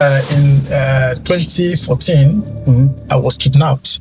In 2014, I was kidnapped.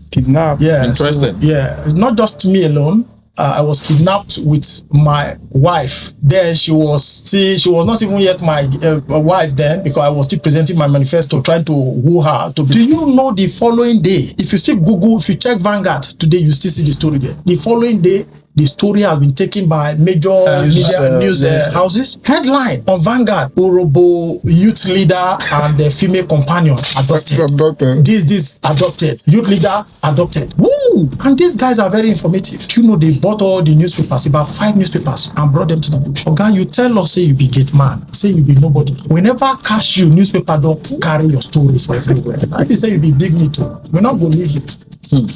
Yeah. Interesting. So, not just me alone. I was kidnapped with my wife. Then she was not even yet my wife then, because I was still presenting my manifesto, trying to woo her. Do you know the following day? If you still Google, if you check Vanguard today, you still see the story there. The following day, the story has been taken by major news houses. Headline on Vanguard: Urhobo youth leader and the female companion adopted. This adopted. Youth leader adopted. Woo! And these guys are very informative. Do you know they bought all the newspapers, about 5 newspapers, and brought them to the bush? Okay, you tell us, say you be gate man, say you be nobody. Whenever cash you, newspaper don't carry your story for everywhere. If you say you be big meter, we're not going to leave you.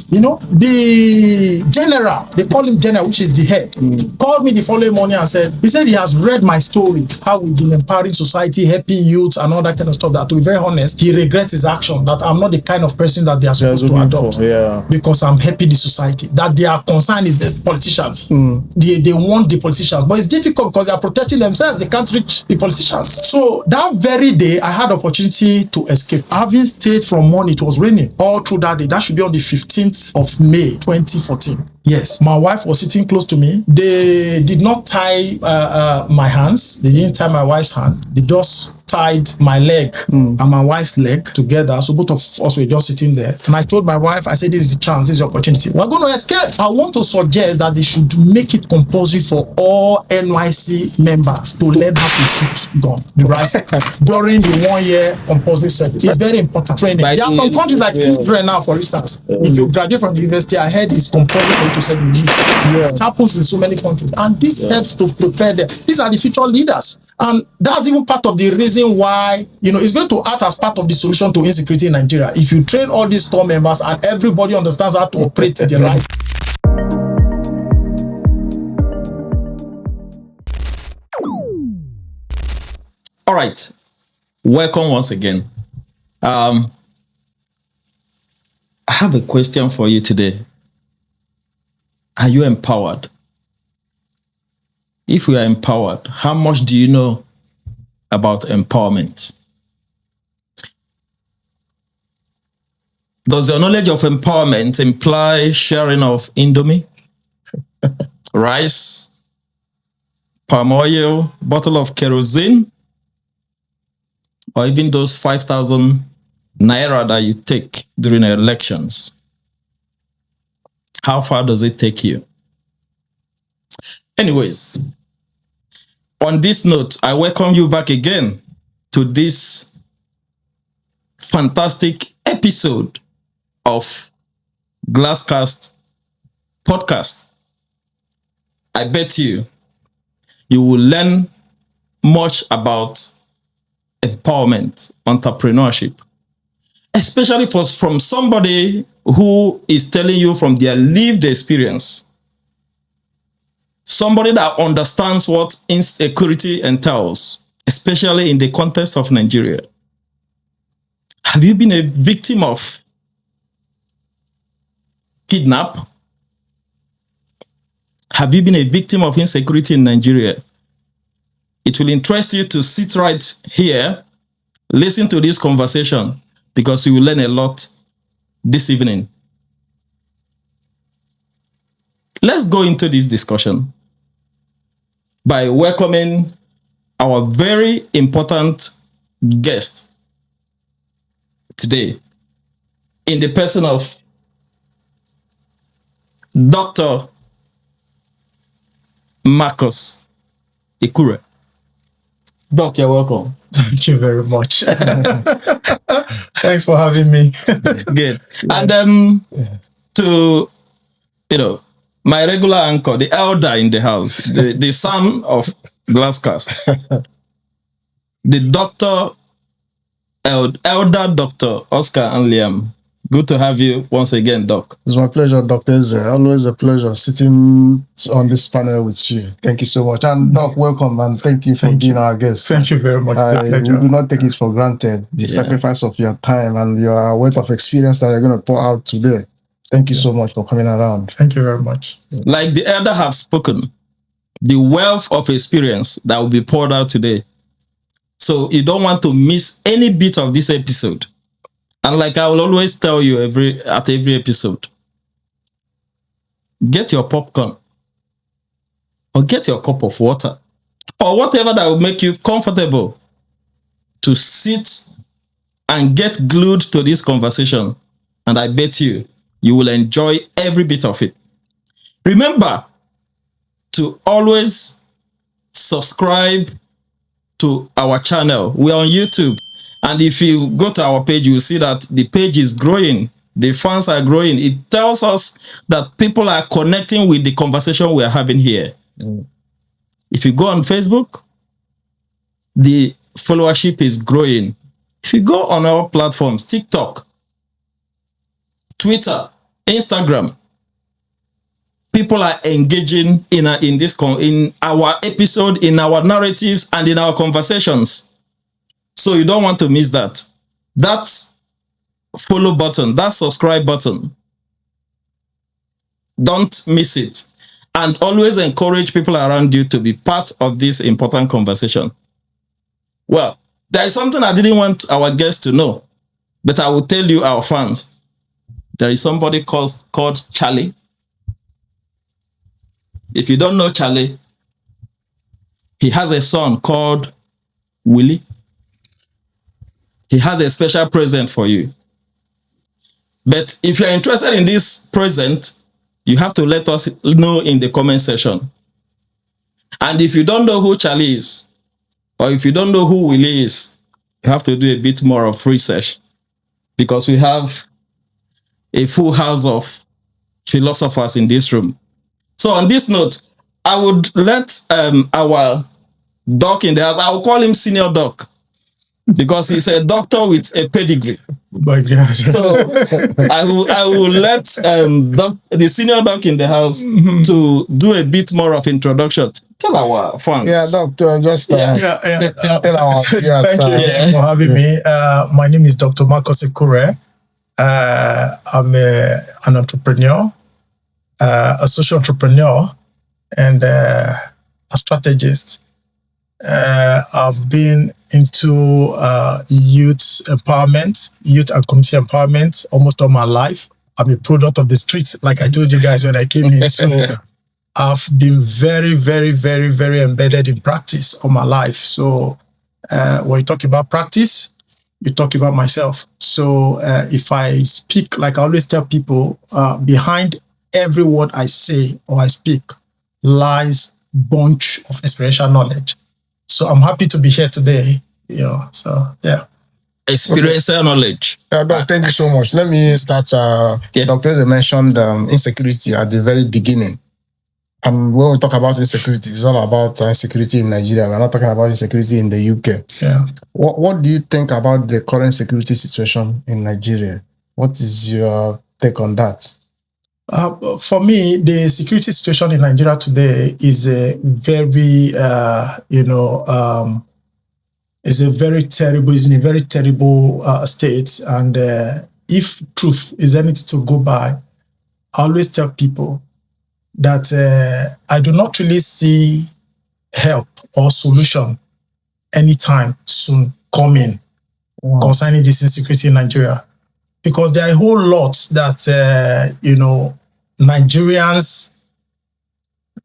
You know, the general, they call him general, which is the head, called me the following morning and said, he has read my story, how we've been empowering society, helping youth and all that kind of stuff, that to be very honest, he regrets his action, that I'm not the kind of person that they are supposed to adopt, because I'm helping the society, that their concern is the politicians. They want the politicians, but it's difficult because they are protecting themselves, they can't reach the politicians. So that very day, I had opportunity to escape. Having stayed from morning, it was raining all through that day. That should be on the 15th of May 2014. Yes, my wife was sitting close to me. They did not tie my hands. They didn't tie my wife's hand. They just tied my leg and my wife's leg together. So both of us were just sitting there. And I told my wife, I said, this is the chance, this is the opportunity. We're going to escape. I want to suggest that they should make it compulsory for all NYSC members to learn how to shoot gun, the rifle, during the 1 year compulsory service. It's very important training. There are some countries like Ekwure now, for instance. If you graduate from the university, I heard it's compulsory for you to serve in the military. It happens in so many countries. And this helps to prepare them. These are the future leaders. And that's even part of the reason why, it's going to act as part of the solution to insecurity in Nigeria. If you train all these store members and everybody understands how to operate the rifle. All right. Welcome once again. I have a question for you today. Are you empowered? If you are empowered, how much do you know about empowerment? Does your knowledge of empowerment imply sharing of Indomie, rice, palm oil, bottle of kerosene, or even those 5,000 naira that you take during elections? How far does it take you? Anyways, on this note, I welcome you back again to this fantastic episode of Glasscast podcast. I bet you will learn much about empowerment, entrepreneurship, especially from somebody who is telling you from their lived experience. Somebody that understands what insecurity entails, especially in the context of Nigeria. Have you been a victim of kidnap? Have you been a victim of insecurity in Nigeria? It will interest you to sit right here, listen to this conversation, because you will learn a lot this evening. Let's go into this discussion by welcoming our very important guest today in the person of Dr. Marcus Ekure. Doc, you're welcome. Thank you very much. Thanks for having me. Good. And to, my regular anchor, the elder in the house, the son of Glasscast, the elder Dr. Oscar and Liam. Good to have you once again, Doc. It's my pleasure, Dr. Eze. Always a pleasure sitting on this panel with you. Thank you so much. And Doc, welcome, and thank you for being our guest. Thank you very much. We do not take it for granted, the sacrifice of your time and your wealth of experience that you're going to pour out today. Thank you so much for coming around. Thank you very much. Like the elder have spoken, the wealth of experience that will be poured out today So you don't want to miss any bit of this episode. And like I will always tell you at every episode, get your popcorn or get your cup of water or whatever that will make you comfortable to sit and get glued to this conversation. And I bet you will enjoy every bit of it. Remember to always subscribe to our channel. We are on YouTube. And if you go to our page, you will see that the page is growing. The fans are growing. It tells us that people are connecting with the conversation we are having here. If you go on Facebook, the followership is growing. If you go on our platforms, TikTok, Twitter, Instagram, people are engaging in our episode, in our narratives, and in our conversations. So you don't want to miss that. That follow button, that subscribe button, don't miss it. And always encourage people around you to be part of this important conversation. Well, there is something I didn't want our guests to know, but I will tell you, our fans. There is somebody called Charlie. If you don't know Charlie, he has a son called Willie. He has a special present for you. But if you're interested in this present, you have to let us know in the comment section. And if you don't know who Charlie is, or if you don't know who Willie is, you have to do a bit more of research, because we have a full house of philosophers in this room. So on this note, I would let our doc in the house, I will call him Senior Doc, because he's a doctor with a pedigree. Oh my God. So I will let the Senior Doc in the house to do a bit more of introduction. Tell our fans. Yeah, Doctor, just tell our Thank you for having me. My name is Dr. Marcus Ekure. I'm an entrepreneur, a social entrepreneur, and a strategist. I've been into youth empowerment, youth and community empowerment almost all my life. I'm a product of the streets, like I told you guys when I came in. So I've been very, very, very, very embedded in practice all my life. So when you talk about practice, you talk about myself. So if I speak, like I always tell people, behind every word I say or I speak lies bunch of experiential knowledge. So I'm happy to be here today. So yeah. Experiential knowledge. Doc, thank you so much. Let me start. Doctor mentioned insecurity at the very beginning. And when we talk about insecurity, it's all about insecurity in Nigeria. We're not talking about insecurity in the UK. Yeah. What do you think about the current security situation in Nigeria? What is your take on that? For me, the security situation in Nigeria today is a very, is in a very terrible state. And if truth is anything to go by, I always tell people that I do not really see help or solution anytime soon coming concerning this insecurity in Nigeria. Because there are a whole lot that, Nigerians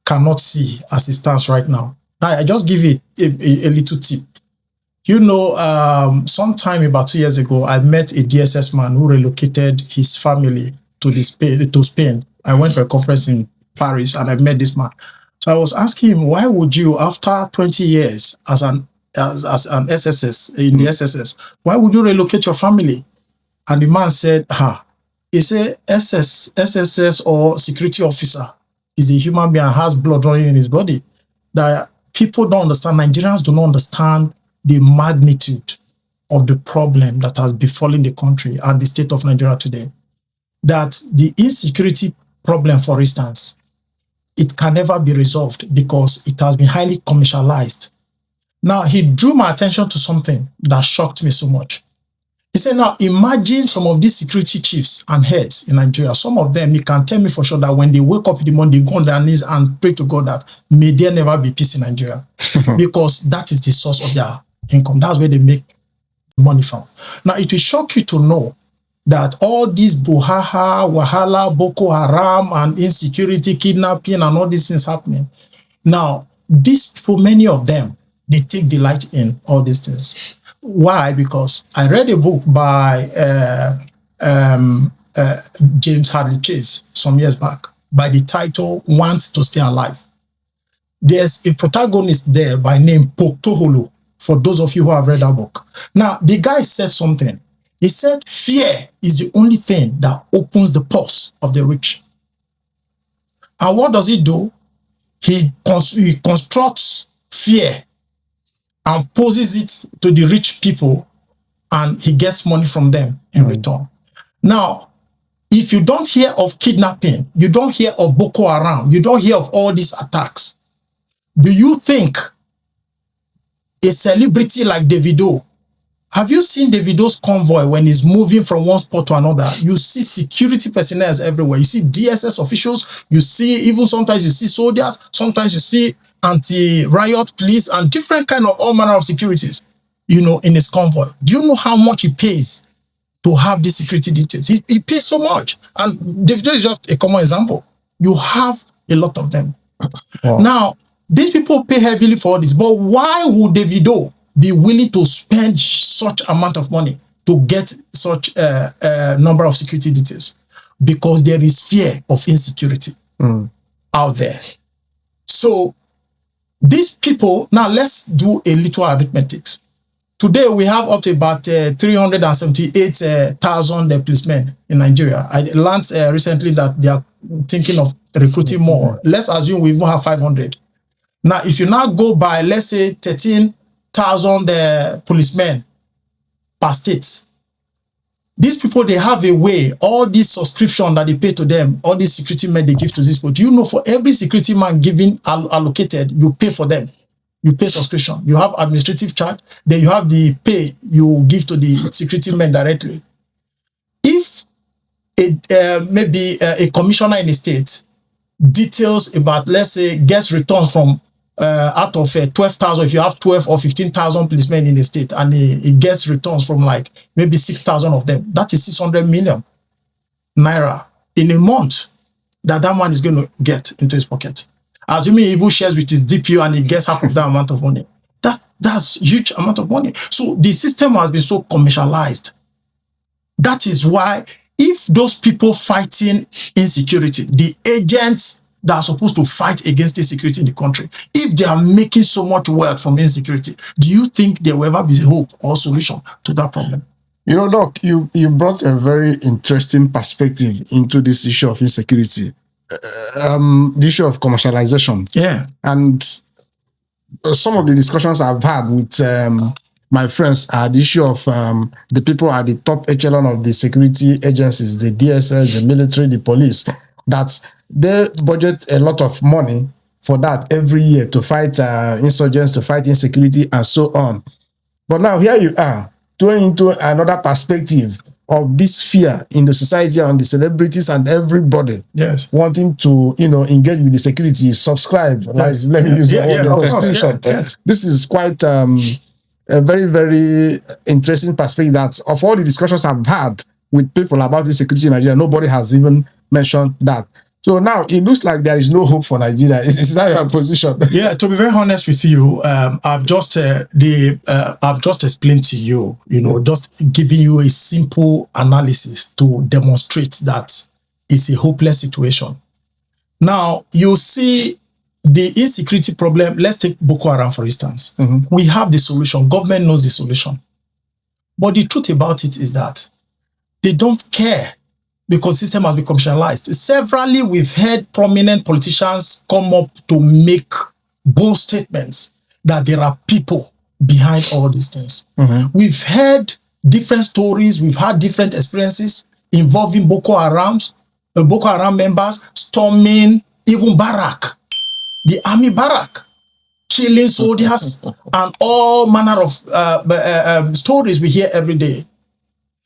cannot see as it stands right now. Now, I just give you a little tip. Sometime about 2 years ago, I met a DSS man who relocated his family to Spain. I went for a conference in Paris and I met this man. So I was asking him, why would you, after 20 years as an SSS, in the SSS, why would you relocate your family? And the man said, He said SSS or security officer is a human being and has blood running in his body. That people don't understand, Nigerians do not understand the magnitude of the problem that has befallen the country and the state of Nigeria today. That the insecurity problem, for instance, it can never be resolved because it has been highly commercialized. Now, he drew my attention to something that shocked me so much. He said, now imagine some of these security chiefs and heads in Nigeria. Some of them, you can tell me for sure that when they wake up in the morning, they go on their knees and pray to God that may there never be peace in Nigeria. Because that is the source of their income. That's where they make money from. Now, it will shock you to know that all these Buhaha, Wahala, Boko Haram, and insecurity, kidnapping, and all these things happening. Now, these people, many of them, they take delight in all these things. Why? Because I read a book by James Hadley Chase some years back by the title Want to Stay Alive. There's a protagonist there by name Poktoholo, for those of you who have read that book. Now, the guy said something. He said, fear is the only thing that opens the purse of the rich. And what does he do? He constructs fear and poses it to the rich people, and he gets money from them in return. Now, if you don't hear of kidnapping, you don't hear of Boko Haram, you don't hear of all these attacks, do you think a celebrity like Davido, have you seen Davido's convoy when he's moving from one spot to another? You see security personnel everywhere. You see DSS officials. You see, even sometimes you see soldiers. Sometimes you see anti-riot police and different kind of all manner of securities, you know, in his convoy. Do you know how much he pays to have these security details? He pays so much. And Davido is just a common example. You have a lot of them. Wow. Now, these people pay heavily for all this, but why would Davido be willing to spend such amount of money to get such a number of security details? Because there is fear of insecurity out there. So these people, now let's do a little arithmetic. Today we have up to about 378,000 policemen in Nigeria. I learned recently that they are thinking of recruiting more. Let's assume we even have 500. Now, if you now go by, let's say, 13,000 policemen per state, these people, they have a way, all this subscription that they pay to them, all these security men they give to these people. Do you know for every security man given allocated, you pay for them? You pay subscription. You have administrative charge, then you have the pay you give to the security men directly. If maybe a commissioner in a state details about, let's say, gets returns from out of 12,000, if you have 12 or 15,000 policemen in the state, and he gets returns from like maybe 6,000 of them, that is 600 million naira in a month that man is going to get into his pocket. Assuming he even shares with his DPO and he gets half of that amount of money. That's huge amount of money. So the system has been so commercialized. That is why if those people fighting insecurity, the agents that are supposed to fight against insecurity in the country, if they are making so much wealth from insecurity, do you think there will ever be hope or solution to that problem? You know, Doc, you brought a very interesting perspective into this issue of insecurity, the issue of commercialization. Yeah. And some of the discussions I've had with my friends are the issue of the people at the top echelon of the security agencies, the DSS, the military, the police, that they budget a lot of money for that every year to fight insurgents, to fight insecurity, and so on. But now here you are, throwing into another perspective of this fear in the society and the celebrities and everybody, yes, wanting to, you know, engage with the security, subscribe. Yes. Like, let me use the word. Of course, yes. This is quite a very, very interesting perspective that of all the discussions I've had with people about insecurity in Nigeria, nobody has even mentioned that. So now it looks like there is no hope for Nigeria. Is that your position? Yeah, to be very honest with you, I've just explained to you, you know, just giving you a simple analysis to demonstrate that it's a hopeless situation. Now, you see the insecurity problem. Let's take Boko Haram, for instance. We have the solution. Government knows the solution. But the truth about it is that they don't care, because the system has been commercialized. Severally, we've heard prominent politicians come up to make bold statements that there are people behind all these things. We've heard different stories, we've had different experiences involving Boko Haram members storming even barrack, the army barrack, killing soldiers, and all manner of stories we hear every day.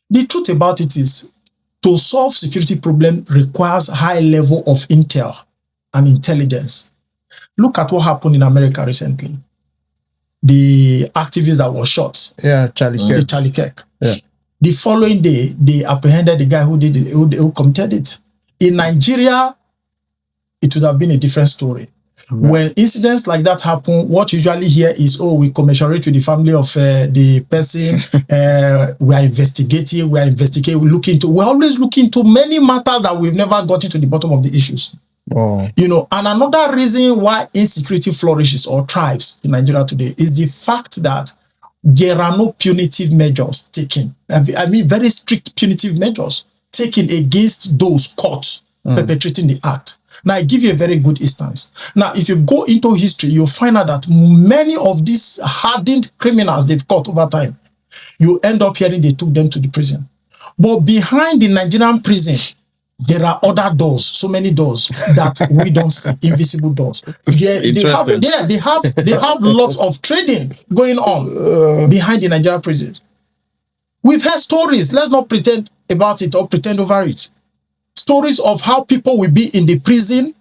The truth about it is, to solve security problem requires high level of intel and intelligence. Look at what happened in America recently. the activist that was shot. Yeah, Charlie Kirk. Charlie Kirk. Yeah. The following day, they apprehended the guy who did it, who committed it. In Nigeria, it would have been a different story. Right. When incidents like that happen, what you usually hear is, oh, we commiserate with the family of the person. We are investigating. We're always looking into many matters that we've never gotten to the bottom of the issues. Oh. You know, and another reason why insecurity flourishes or thrives in Nigeria today is the fact that there are no punitive measures taken. I mean, very strict punitive measures taken against those caught perpetrating the act. Now, I give you a very good instance. Now, if you go into history, you'll find out that many of these hardened criminals they've caught over time, you end up hearing they took them to the prison. But behind the Nigerian prison, there are other doors, so many doors that we don't see, invisible doors. They have lots of trading going on behind the Nigerian prisons. We've heard stories, let's not pretend about it or pretend over it. Stories of how people will be in the prison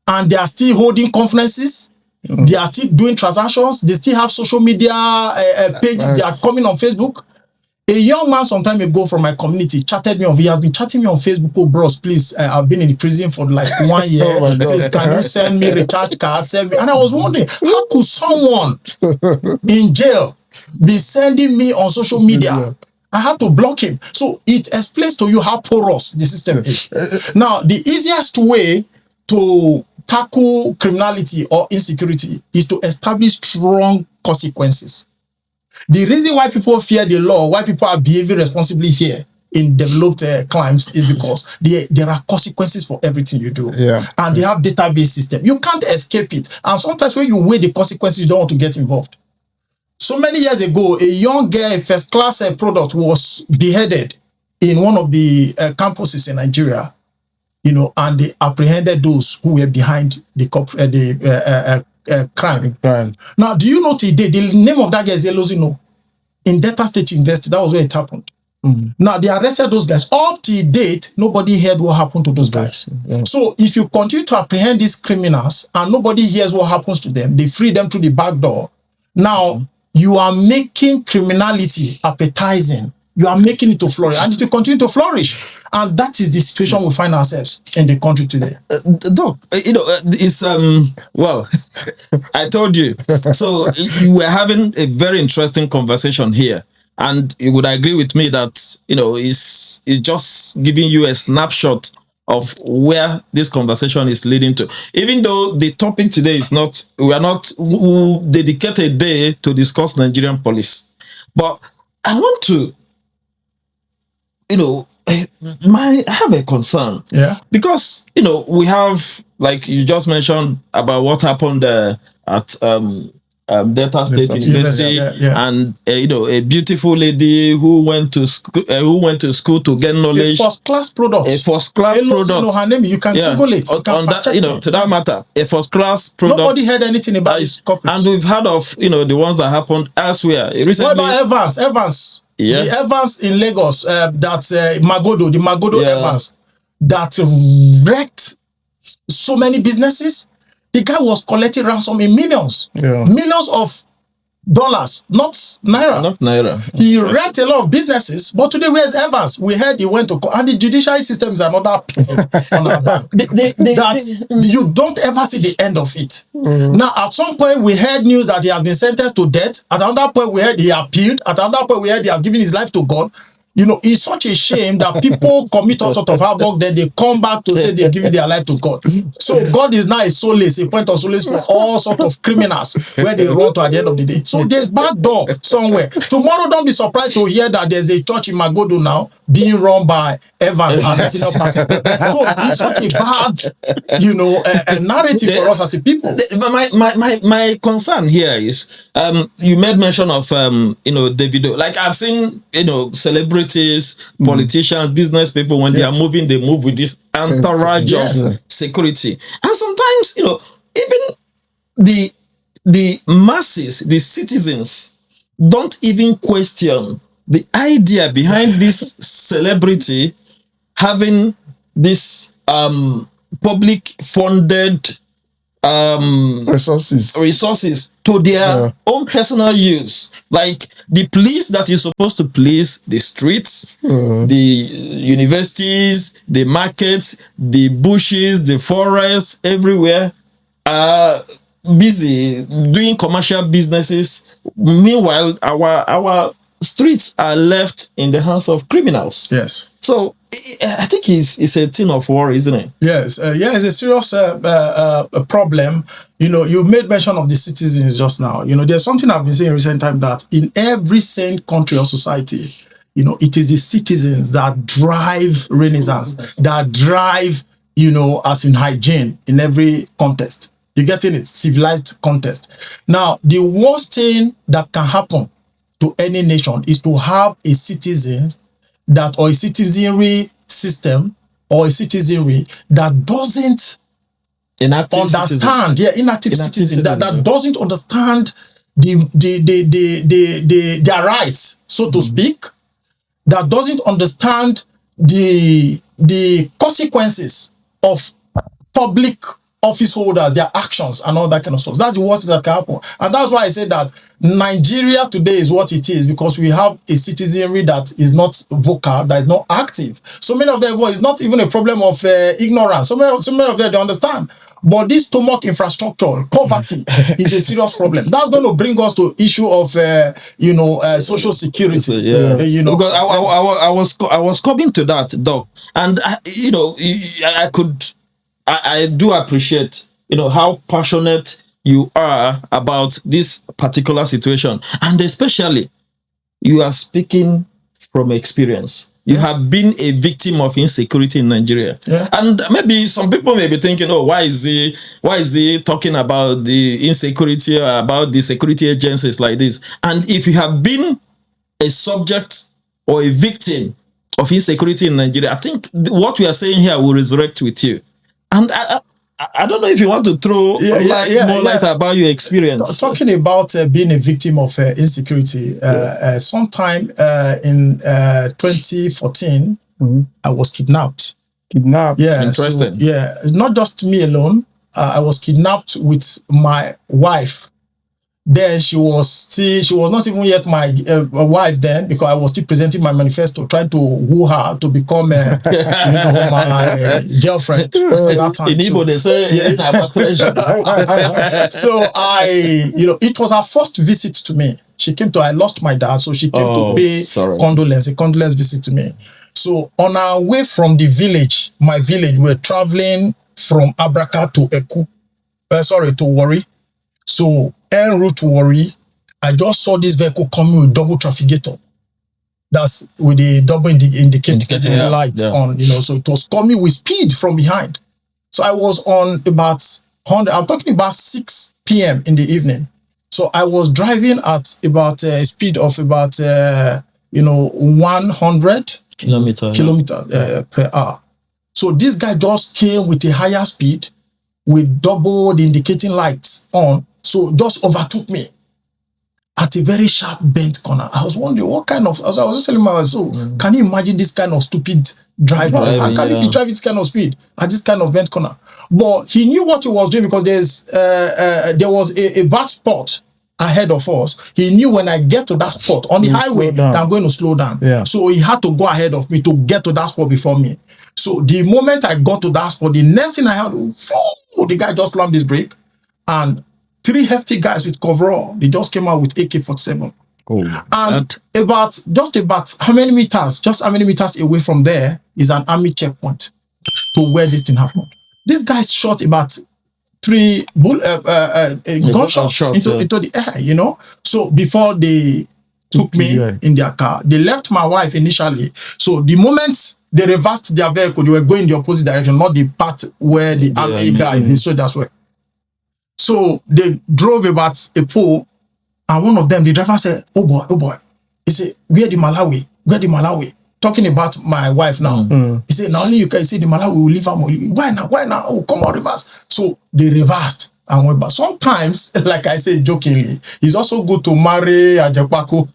and they are still holding conferences, they are still doing transactions, they still have social media pages, they are coming on Facebook. A young man some time ago from my community chatted me on, he has been chatting me on Facebook, oh bros, please, I've been in the prison for like 1 year, please can you send me recharge card, send me, and I was wondering, how could someone in jail be sending me on social media? I had to block him. So it explains to you how porous the system is. Now, the easiest way to tackle criminality or insecurity is to establish strong consequences. The reason why people fear the law, why people are behaving responsibly here in developed climes is because there are consequences for everything you do. Yeah. And they have database system. You can't escape it. And sometimes when you weigh the consequences, you don't want to get involved. So many years ago, a young girl, a first-class product was beheaded in one of the campuses in Nigeria, you know, and they apprehended those who were behind the crime. Now, do you know today, the name of that guy is Elozino in Delta State University? That was where it happened. Now, they arrested those guys. Up to date, nobody heard what happened to those guys. So, if you continue to apprehend these criminals and nobody hears what happens to them, they free them through the back door. Now, you are making criminality appetizing. You are making it to flourish, and it will continue to flourish. And that is the situation we find ourselves in the country today. Doc, you know, it's well, I told you. So we're having a very interesting conversation here, and you would agree with me that, you know, it's just giving you a snapshot of where this conversation is leading to. Even though the topic today is not, we'll dedicate a day to discuss Nigerian police. But I want to, you know, I have a concern. Yeah. Because, you know, we have, like you just mentioned about what happened at Delta State University, and you know, a beautiful lady who went to school to get knowledge. A first-class product. A first-class product. You know her name. You can Google it. You can that, you know, to that matter, a first-class product. Nobody heard anything about this corporate. And we've heard of, you know, the ones that happened elsewhere. Recently, what about Evans? Yeah. The Evans in Lagos. That's Magodo. The Magodo Evans that wrecked so many businesses. The guy was collecting ransom in millions. Millions of dollars, not naira. Not naira. He wrecked a lot of businesses, but today where's Evans? We heard he went to court, and the judiciary system is another on our back. You don't ever see the end of it. Now, at some point, we heard news that he has been sentenced to death. At another point, we heard he appealed. At another point, we heard he has given his life to God. You know, it's such a shame that people commit all sort of havoc, then they come back to say they've given their life to God. So God is now a solace, a point of solace for all sort of criminals when they run to at the end of the day. So there's back door somewhere. Tomorrow, don't be surprised to hear that there's a church in Magodo now being run by Evans as a senior pastor. So it's such a bad, you know, a narrative for us as a people. My concern here is, you made mention of, you know, Davido. Like I've seen, you know, celebrities, politicians, business people, when they are moving, they move with this entourage of security. And sometimes, you know, even the masses, the citizens, don't even question the idea behind this celebrity having this public funded resources to their own personal use. Like the police that is supposed to police the streets, the universities, the markets, the bushes, the forests, everywhere are busy doing commercial businesses. Meanwhile, our streets are left in the hands of criminals. Yes. So I think it's a thing of war, isn't it? Yes, it's a serious problem. You made mention of the citizens just now. There's something I've been saying in recent time, that in every sane country or society, it is the citizens that drive renaissance, that drive, as in hygiene in every context. You're getting it, civilized context. Now, the worst thing that can happen to any nation is to have a citizen or a citizenry system or a citizenry that doesn't understand, inactive citizen that doesn't understand their rights, so to speak, that doesn't understand the consequences of public office holders, their actions and all that kind of stuff. That's the worst that can happen. And that's why I say that Nigeria today is what it is, because we have a citizenry that is not vocal, that is not active. So many of them, it's not even a problem of ignorance. So many of them, they understand. But this stomach infrastructure, poverty, is a serious problem. That's going to bring us to issue of, social security. Because I was coming to that, Doc, and I do appreciate, how passionate you are about this particular situation, and especially you are speaking from experience. You have been a victim of insecurity in Nigeria, and maybe some people may be thinking, "Oh, why is he talking about the insecurity, about the security agencies like this?" And if you have been a subject or a victim of insecurity in Nigeria, I think what we are saying here will resurrect with you. And I don't know if you want to throw more light about your experience. Talking about being a victim of insecurity, sometime in 2014, I was kidnapped. Yeah, interesting. So, not just me alone. I was kidnapped with my wife. Then she was not even yet my wife then, because I was still presenting my manifesto, trying to woo her to become my girlfriend. So that time, in Igbo, they say, so it was her first visit to me. I lost my dad, so she came to pay a condolence visit to me. So on our way from the village, my village, we were traveling from Abraka to Ekwure, to Warri. So en route to Warri, I just saw this vehicle coming with double trafficator. That's with the double indicator lights on, so it was coming with speed from behind. So I was on about 100, I'm talking about 6 p.m. in the evening. So I was driving at about a speed of about, 100 kilometers per hour. So this guy just came with a higher speed with double the indicating lights on. So just overtook me at a very sharp bent corner. I was wondering what kind of, as I was just telling myself, can you imagine this kind of stupid driver? How can you be driving this kind of speed at this kind of bent corner? But he knew what he was doing, because there was a bad spot ahead of us. He knew when I get to that spot on the highway that I'm going to slow down. Yeah. So he had to go ahead of me to get to that spot before me. So the moment I got to that spot, the next thing I had, the guy just slammed his brake, and 3 hefty guys with coverall, they just came out with AK-47. And about how many meters away from there is an army checkpoint to where this thing happened. These guys shot about 3 gunshots into the air, So before they took me in their car, they left my wife initially. So the moment they reversed their vehicle, they were going the opposite direction, not the part where the army guys is. So that's where. So they drove about a pole, and one of them, the driver said, oh boy. He said, where the Malawi? Talking about my wife now. He said, now only you can say the Malawi will leave her. Why now? Oh, come on, reverse. So they reversed and went back. Sometimes, like I say jokingly, it's also good to marry a Jepako.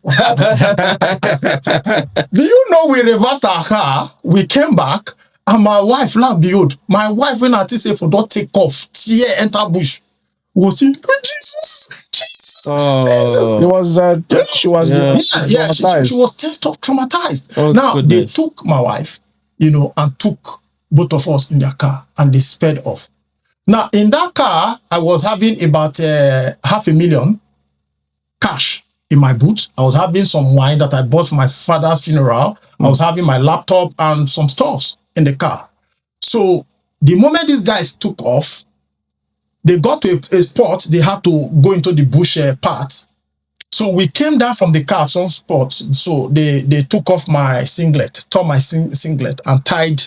Do you know we reversed our car, we came back, And my wife, la behold, my wife, when I say for don't take off, tear enter bush, was in Jesus. It was she was she was tensed up, traumatized. Oh, now goodness. they took my wife, and took both of us in their car, and they sped off. Now in that car, I was having about $500,000 cash in my boot. I was having some wine that I bought for my father's funeral. I was having my laptop and some stuffs in the car. So the moment these guys took off, they got to a spot, they had to go into the bush part. So we came down from the car at some spot. So they took off my singlet, tore my singlet, and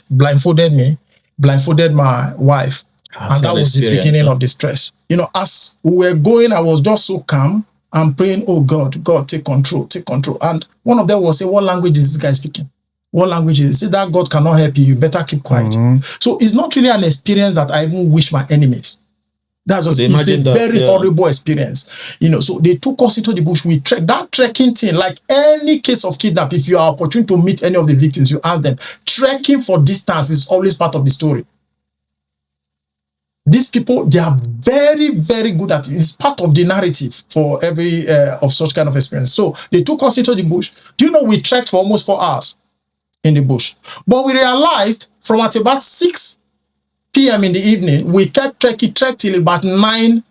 blindfolded my wife. And that was the beginning of the stress. As we were going, I was just so calm and praying, oh God, take control. And one of them was saying, what language is this guy speaking? What language is it? Say that God cannot help you, you better keep quiet. So it's not really an experience that I even wish my enemies. It's a very horrible experience. So they took us into the bush. We trekked. That trekking thing, like any case of kidnap, if you are opportune to meet any of the victims, you ask them, trekking for distance is always part of the story. These people, they are very, very good at it. It's part of the narrative for every of such kind of experience. So they took us into the bush. Do you know we trekked for almost 4 hours in the bush? But we realized from at about 6 p.m. in the evening, we kept trekking till about 9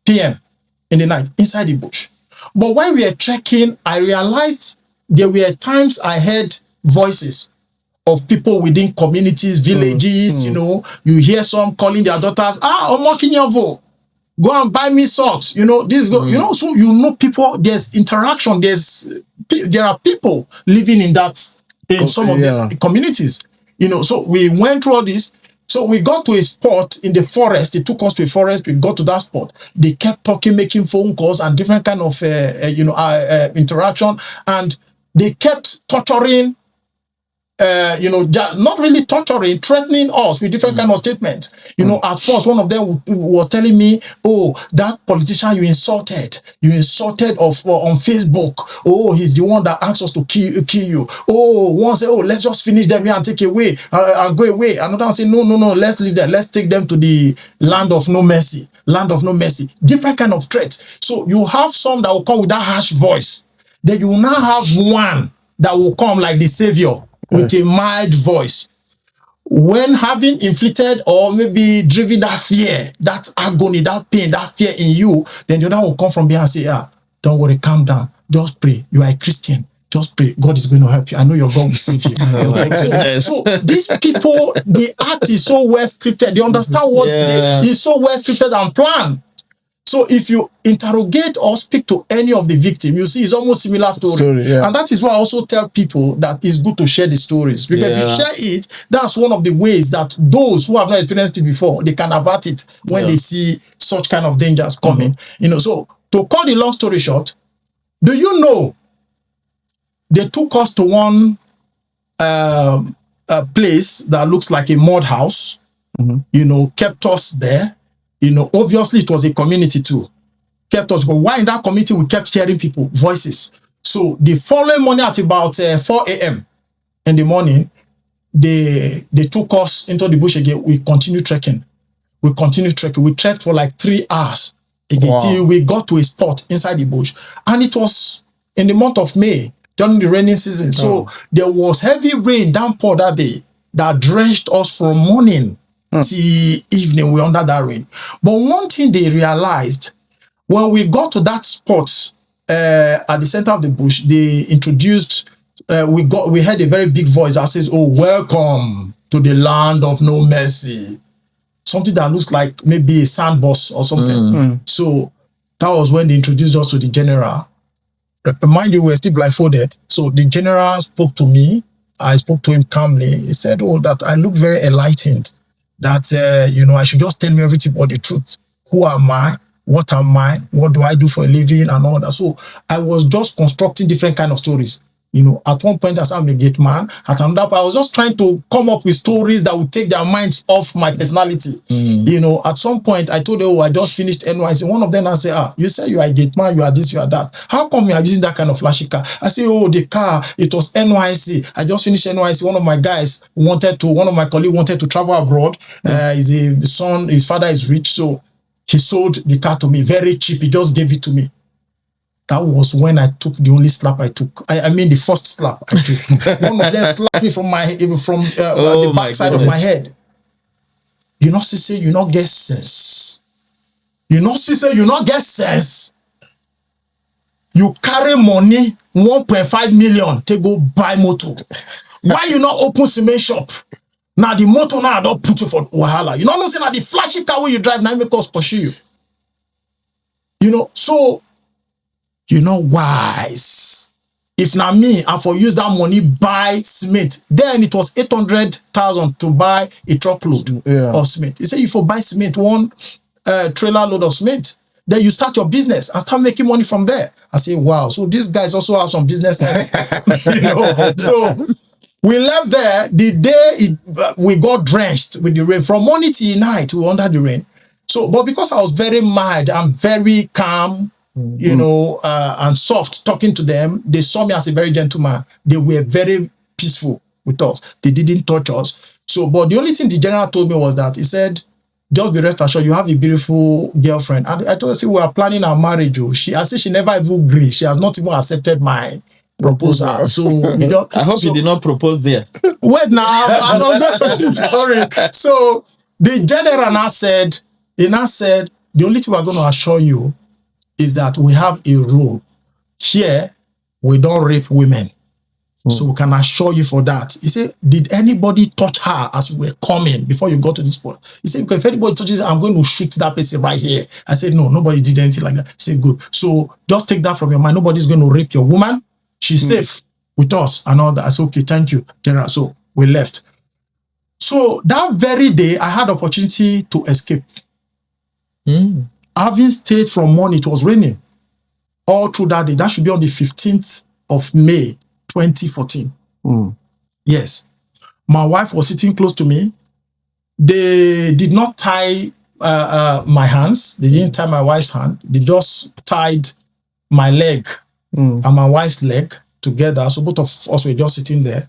p.m. in the night inside the bush. But when we were trekking, I realized there were times I heard voices of people within communities, villages, you hear some calling their daughters, Omokinyavo, go and buy me salt. So people, there's interaction, there are people living in some of these communities. So we went through all this. So we got to a spot in the forest. They took us to a forest. We got to that spot. They kept talking, making phone calls and different kind of, interaction. And they kept torturing, not really torturing, threatening us with different kind of statements. At first, one of them was telling me, oh, that politician you insulted on Facebook. Oh, he's the one that asked us to kill you. Oh, one said, oh, let's just finish them here and take away and go away. Another one said, no, let's leave them. Let's take them to the land of no mercy. Different kind of threats. So you have some that will come with that harsh voice. Then you will now have one that will come like the savior with a mild voice. When having inflicted or maybe driven that fear, that agony, that pain, that fear in you, then the other will come from behind and say, don't worry, calm down. Just pray. You are a Christian. Just pray. God is going to help you. I know your God will save you. So these people, the act is so well scripted. They understand what is so well scripted and planned. So if you interrogate or speak to any of the victims, you see it's almost similar story. And that is why I also tell people that it's good to share the stories. Because if you share it, that's one of the ways that those who have not experienced it before, they can avert it when they see such kind of dangers coming. So to cut the long story short, do you know they took us to one place that looks like a mud house, kept us there. Obviously it was a community too. Kept us, but why in that community we kept hearing people, voices. So the following morning at about 4 a.m. in the morning, they took us into the bush again. We continued trekking. We trekked for like 3 hours again till we got to a spot inside the bush. And it was in the month of May, during the rainy season. So there was heavy rain downpour that day that drenched us from morning till evening. We under that rain. But one thing they realized, when we got to that spot at the center of the bush, they introduced, we heard a very big voice that says, oh, welcome to the land of no mercy. Something that looks like maybe a sandbox or something. So that was when they introduced us to the general. Mind you, we were still blindfolded. So the general spoke to me. I spoke to him calmly. He said, oh, that I look very enlightened. That, I should just tell me everything about the truth. Who am I? What am I? What do I do for a living and all that? So I was just constructing different kind of stories, You know, at one point I said I'm a gate man. At another point, I was just trying to come up with stories that would take their minds off my personality. You know, at some point I told them, oh, I just finished NYSC. One of them I said, you said you are a gate man, you are this, you are that. How come you are using that kind of flashy car? I say, oh, the car, it was NYSC. I just finished NYSC. One of my colleagues wanted to travel abroad. His father is rich, so he sold the car to me very cheap. He just gave it to me. That was when I took the only slap I took. I mean, the first slap I took. One of them slapped me from the backside of my head. You know, she say you not get sense. You know, she say you not get sense. You carry money 1.5 million to go buy motor. Why you not open cement shop? Now the motor now I don't put you for wahala. You know what I'm saying? Now the flashy car where you drive now make us pursue you. You know, so you know, wise. If now me, I for use that money buy cement, then it was 800,000 to buy a truckload of cement. He said, if you buy cement, one trailer load of cement, then you start your business and start making money from there. I say, wow. So these guys also have some business sense. You know, so we left there. The day we got drenched with the rain, from morning till night, we were under the rain. So, but because I was very mild, I'm very calm, you know, and soft talking to them, they saw me as a very gentleman. They were very peaceful with us. They didn't touch us. So, but the only thing the general told me was that he said, just be rest assured, you have a beautiful girlfriend. And I told her, see, we are planning our marriage. I said she never even agreed. She has not even accepted my proposal. So we just, I hope you did not propose there. Wait now, I'm not telling the story. So the general now said, the only thing we're going to assure you is that we have a rule. Here, we don't rape women. So we can assure you for that. He said, did anybody touch her as you were coming before you got to this point? He said, if anybody touches her, I'm going to shoot that person right here. I said, no, nobody did anything like that. He said, good. So just take that from your mind. Nobody's going to rape your woman. She's safe with us and all that. I said, okay, thank you, General. So we left. So that very day, I had opportunity to escape. Having stayed from morning, it was raining all through that day. That should be on the 15th of May, 2014. Yes. My wife was sitting close to me. They did not tie my hands. They didn't tie my wife's hand. They just tied my leg and my wife's leg together. So both of us were just sitting there,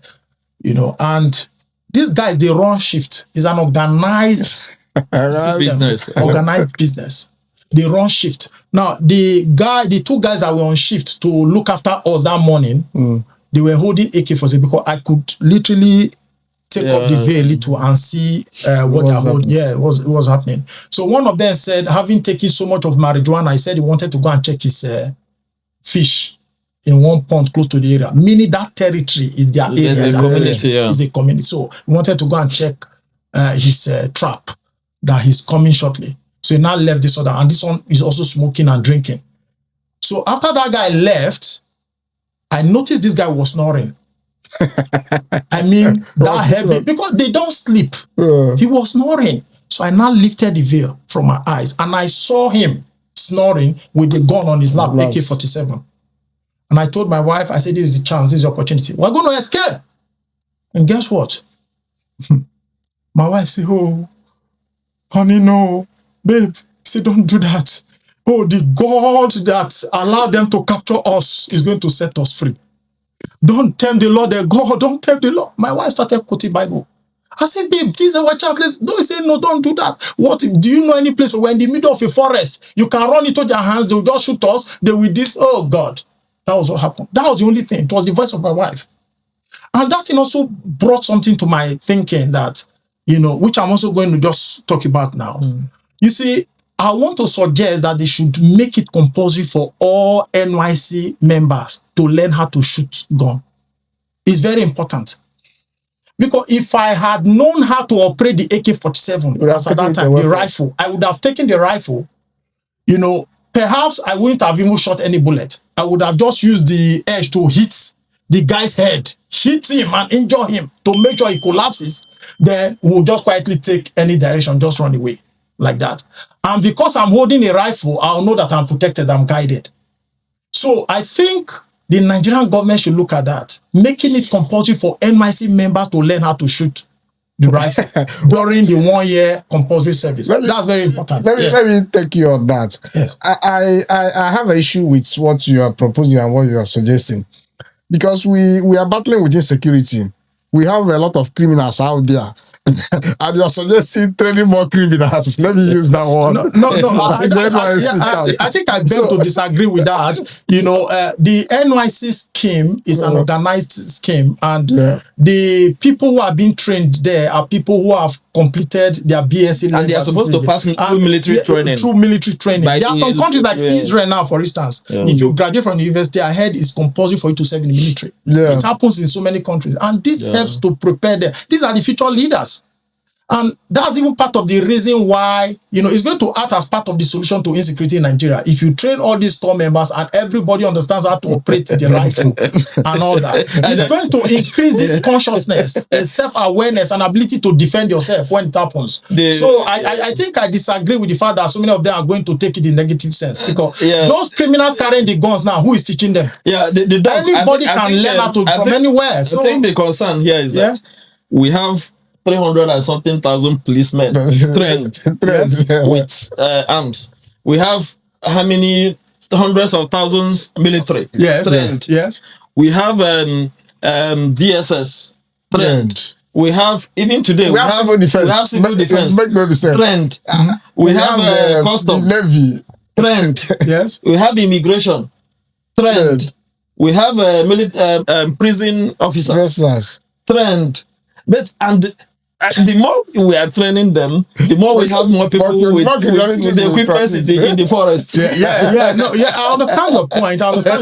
you know. And these guys, they run shift. It's an organized system, business. Organized business. They run shift. Now, the two guys that were on shift to look after us that morning, they were holding AK-47 because I could literally take up the veil a little and see what they hold. Yeah, it was happening. So one of them said, having taken so much of marijuana, he said he wanted to go and check his fish in one pond close to the area. Meaning that territory is their area. It's a community, It's a community. So he wanted to go and check his trap that he's coming shortly. So he now left this other, and this one is also smoking and drinking. So after that guy left, I noticed this guy was snoring. I mean, that heavy, because they don't sleep. He was snoring. So I now lifted the veil from my eyes, and I saw him snoring with the gun on his lap, AK-47. And I told my wife, I said, this is the chance, this is the opportunity. We're going to escape. And guess what? My wife said, oh, honey, no. Babe, say, don't do that. Oh, the God that allowed them to capture us is going to set us free. Don't tempt the Lord, their God. Don't tempt the Lord. My wife started quoting Bible. I said, babe, this is our chance. No, he said, no, don't do that. What? Do you know any place where we're in the middle of a forest? You can run into their hands. They will just shoot us. They will this. Oh, God. That was what happened. That was the only thing. It was the voice of my wife. And that thing also brought something to my thinking that, you know, which I'm also going to just talk about now. You see, I want to suggest that they should make it compulsory for all NYSC members to learn how to shoot gun. It's very important. Because if I had known how to operate the AK-47 as at that time, the rifle, I would have taken the rifle, you know, perhaps I wouldn't have even shot any bullet. I would have just used the edge to hit the guy's head, hit him and injure him to make sure he collapses. Then we'll just quietly take any direction, just run away like that. And because I'm holding a rifle, I'll know that I'm protected, I'm guided. So I think The Nigerian government should look at that, making it compulsory for NYSC members to learn how to shoot the rifle during the 1 year compulsory service. That's very important. Let me take you on that. Yes. I have an issue with what you are proposing and what you are suggesting, because we are battling with insecurity. We have a lot of criminals out there. And you are suggesting training more criminals. Let me use that one. No. I think I beg to disagree with that. You know, the NYC scheme is an organized scheme, and the people who are being trained there are people who have completed their BSc, and they are supposed to pass through military training. Through military training. There are some countries like Israel now, for instance. If you graduate from the university, ahead is compulsory for you to serve in the military. It happens in so many countries, and this helps to prepare them. These are the future leaders. And that's even part of the reason why, you know, it's going to act as part of the solution to insecurity in Nigeria. If you train all these store members and everybody understands how to operate the rifle and all that, it's going to increase this consciousness, self-awareness, and ability to defend yourself when it happens. So I think I disagree with the fact that so many of them are going to take it in negative sense, because those criminals carrying the guns now, who is teaching them? Anybody can learn how to from anywhere. So I think the concern here is that we have 300 and something thousand policemen trained with arms. We have how many hundreds of thousands military trained. Yes. We have DSS trained. We have, even today, we have civil defense. We have civil defense Make no mistake. trained. We have custom Navy trained. Yes. We have immigration trained. We have prison officers trained. But the more we are training them, the more we have more people with the equipment in the forest. I understand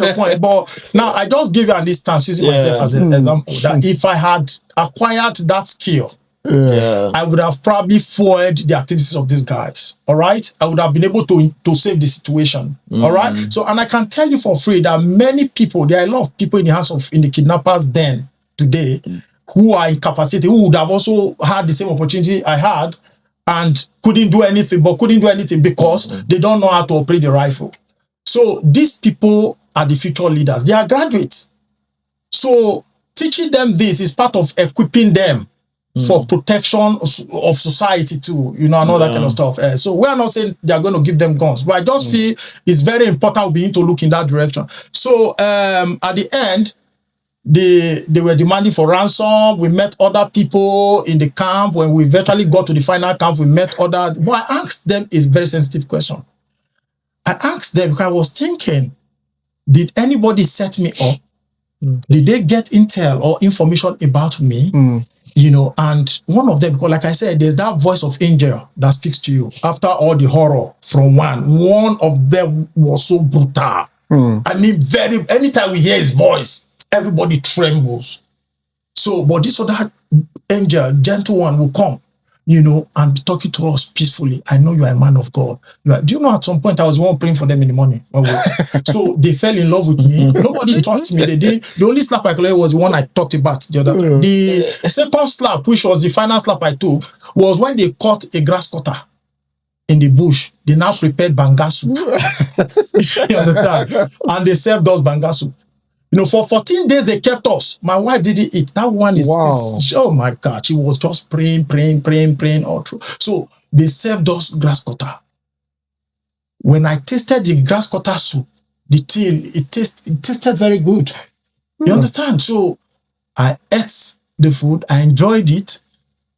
your point. But now I just give you an instance using myself as an example, that if I had acquired that skill, I would have probably foiled the activities of these guys. All right, I would have been able to save the situation. All right. So, and I can tell you for free that many people, there are a lot of people in the hands of the kidnappers then today, who are incapacitated, who would have also had the same opportunity I had and couldn't do anything because they don't know how to operate the rifle. So these people are the future leaders. They are graduates. So teaching them this is part of equipping them for protection of society too, you know, and all that kind of stuff. So we are not saying they are going to give them guns, but I just feel it's very important we need to look in that direction. So at the end, they were demanding for ransom. We met other people in the camp. When we eventually got to the final camp, we met other. But I asked them a very sensitive question. I asked them because I was thinking, did anybody set me up? Did they get intel or information about me? You know, and one of them, because like I said, there's that voice of angel that speaks to you after all the horror from one of them was so brutal. I mean, anytime we hear his voice, everybody trembles. So, but this other angel, gentle one, will come, you know, and be talking to us peacefully. I know you are a man of God. Do you know at some point I was the one praying for them in the morning? So they fell in love with me. Nobody touched me. The only slap I could was the one I talked about the other time. The second slap, which was the final slap I took, was when they caught a grass cutter in the bush. They now prepared banga soup. You understand? And they served us banga soup. You know, for 14 days they kept us. My wife didn't eat. That one is, oh my God, she was just praying all through. So they served us grass cutter. When I tasted the grass cutter soup, it tasted very good. You understand? So I ate the food, I enjoyed it.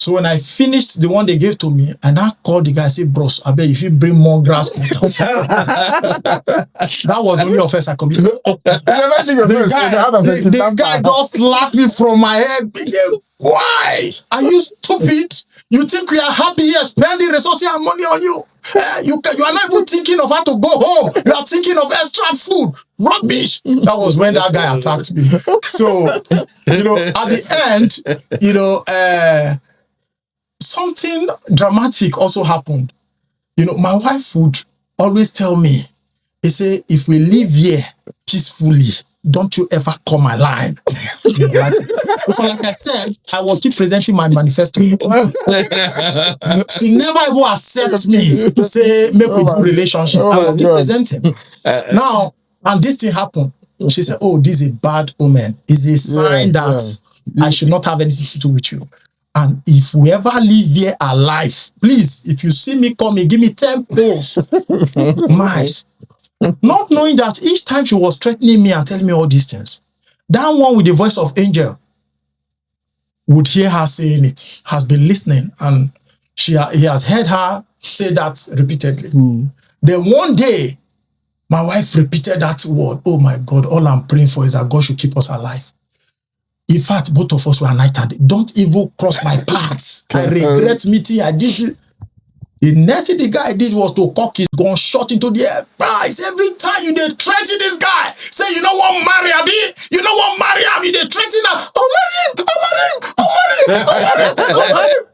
So when I finished the one they gave to me, and I called the guy and said, bros, I bet if you bring more grass. That was the only offense I committed. The guy just slapped me from my head. Why? Are you stupid? You think we are happy here spending resources and money on you? You are not even thinking of how to go home. You are thinking of extra food. Rubbish. That was when that guy attacked me. So, you know, at the end, you know, something dramatic also happened. You know, my wife would always tell me, he say, if we live here peacefully, don't you ever call my line. Because like I said, I was still presenting my manifesto. She never ever accepts me to say, make we do relationship. I was still presenting. Now, and this thing happened. She said, oh, this is a bad omen. It's a sign that I should not have anything to do with you. And if we ever live here alive, please, if you see me coming, give me 10 poles. Miles. Not knowing that each time she was threatening me and telling me all these things, that one with the voice of angel would hear her saying it, has been listening, and he has heard her say that repeatedly. Then one day, my wife repeated that word. Oh my God, all I'm praying for is that God should keep us alive. In fact, both of us were night and day. Don't even cross my paths. I regret meeting. I did it. The next thing the guy did was to cock his gun, shot into the air. Guys, every time you they threaten this guy, say, you know what, marry Abi? You know what, marry Abi? They threaten her. Oh, marry him! Oh, marry him! Oh, marry him! Oh, marry him! Oh, marry him!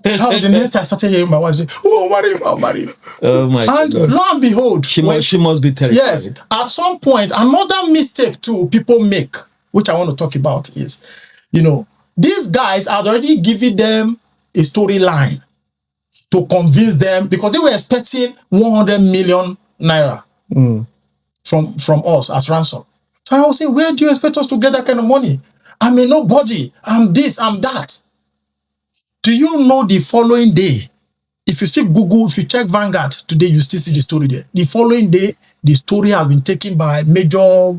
That was the next time I started hearing my wife say, oh, marry him! Oh, marry him! Oh my God. And lo and behold, She must be terrified. yes, at some point, another mistake too people make, which I want to talk about is, you know, these guys had already given them a storyline to convince them, because they were expecting 100 million naira from us as ransom. So I was saying, where do you expect us to get that kind of money? I'm a nobody. I'm this, I'm that. Do you know the following day, if you still Google, if you check Vanguard today, you still see the story there. The following day, the story has been taken by major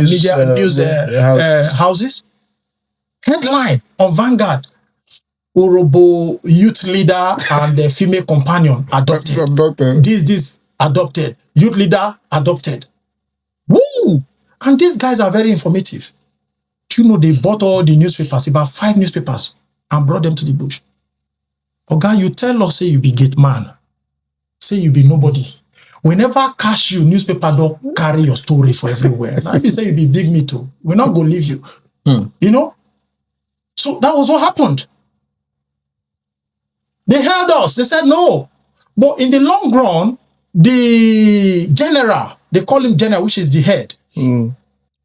news houses. Headline on Vanguard: Urhobo youth leader and the female companion adopted. This adopted. Youth leader adopted. Woo! And these guys are very informative. Do you know they bought all the newspapers, about 5 newspapers, and brought them to the bush? Oga, you tell us, say you be gate man. Say you be nobody. Whenever cash you, newspaper don't carry your story for everywhere. Now if you say you be big me too, we're not going to leave you. You know? So that was what happened. They held us. They said no. But in the long run, the general, they call him general, which is the head,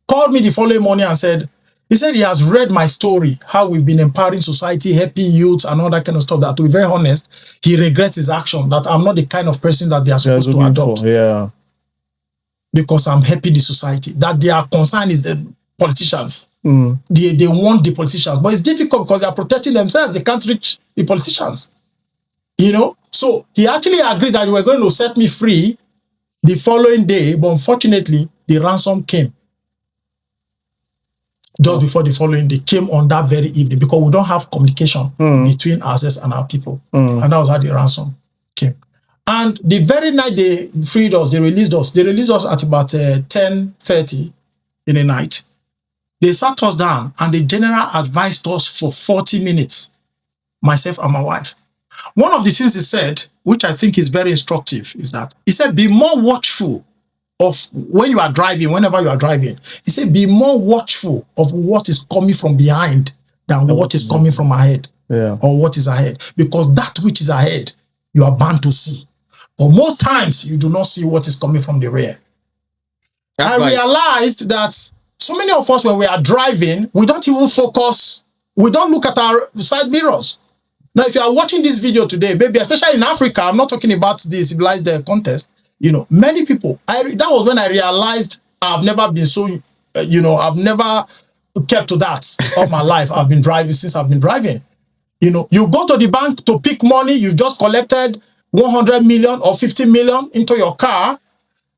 called me the following morning and said, he said he has read my story, how we've been empowering society, helping youths and all that kind of stuff, that to be very honest, he regrets his action, that I'm not the kind of person that they are supposed to adopt. Because I'm helping the society. That their concern is the politicians. They want the politicians. But it's difficult because they are protecting themselves. They can't reach the politicians. You know? So he actually agreed that they were going to set me free the following day, but unfortunately, the ransom came. Just before the following day, came on that very evening, because we don't have communication between ourselves and our people. And that was how the ransom came. And the very night they freed us, they released us. They released us at about 10:30 in the night. They sat us down and the general advised us for 40 minutes, myself and my wife. One of the things he said, which I think is very instructive, is that he said, be more watchful of when you are driving, whenever you are driving. He said, be more watchful of what is coming from behind than what is coming from ahead, or what is ahead. Because that which is ahead, you are bound to see. But most times, you do not see what is coming from the rear. I realized that so many of us, when we are driving, we don't even focus. We don't look at our side mirrors. Now, if you are watching this video today, baby, especially in Africa, I'm not talking about the civilized context. You know, many people, that was when I realized I've never been so, I've never kept to that all my life. I've been driving since I've been driving. You know, you go to the bank to pick money, you've just collected 100 million or 50 million into your car.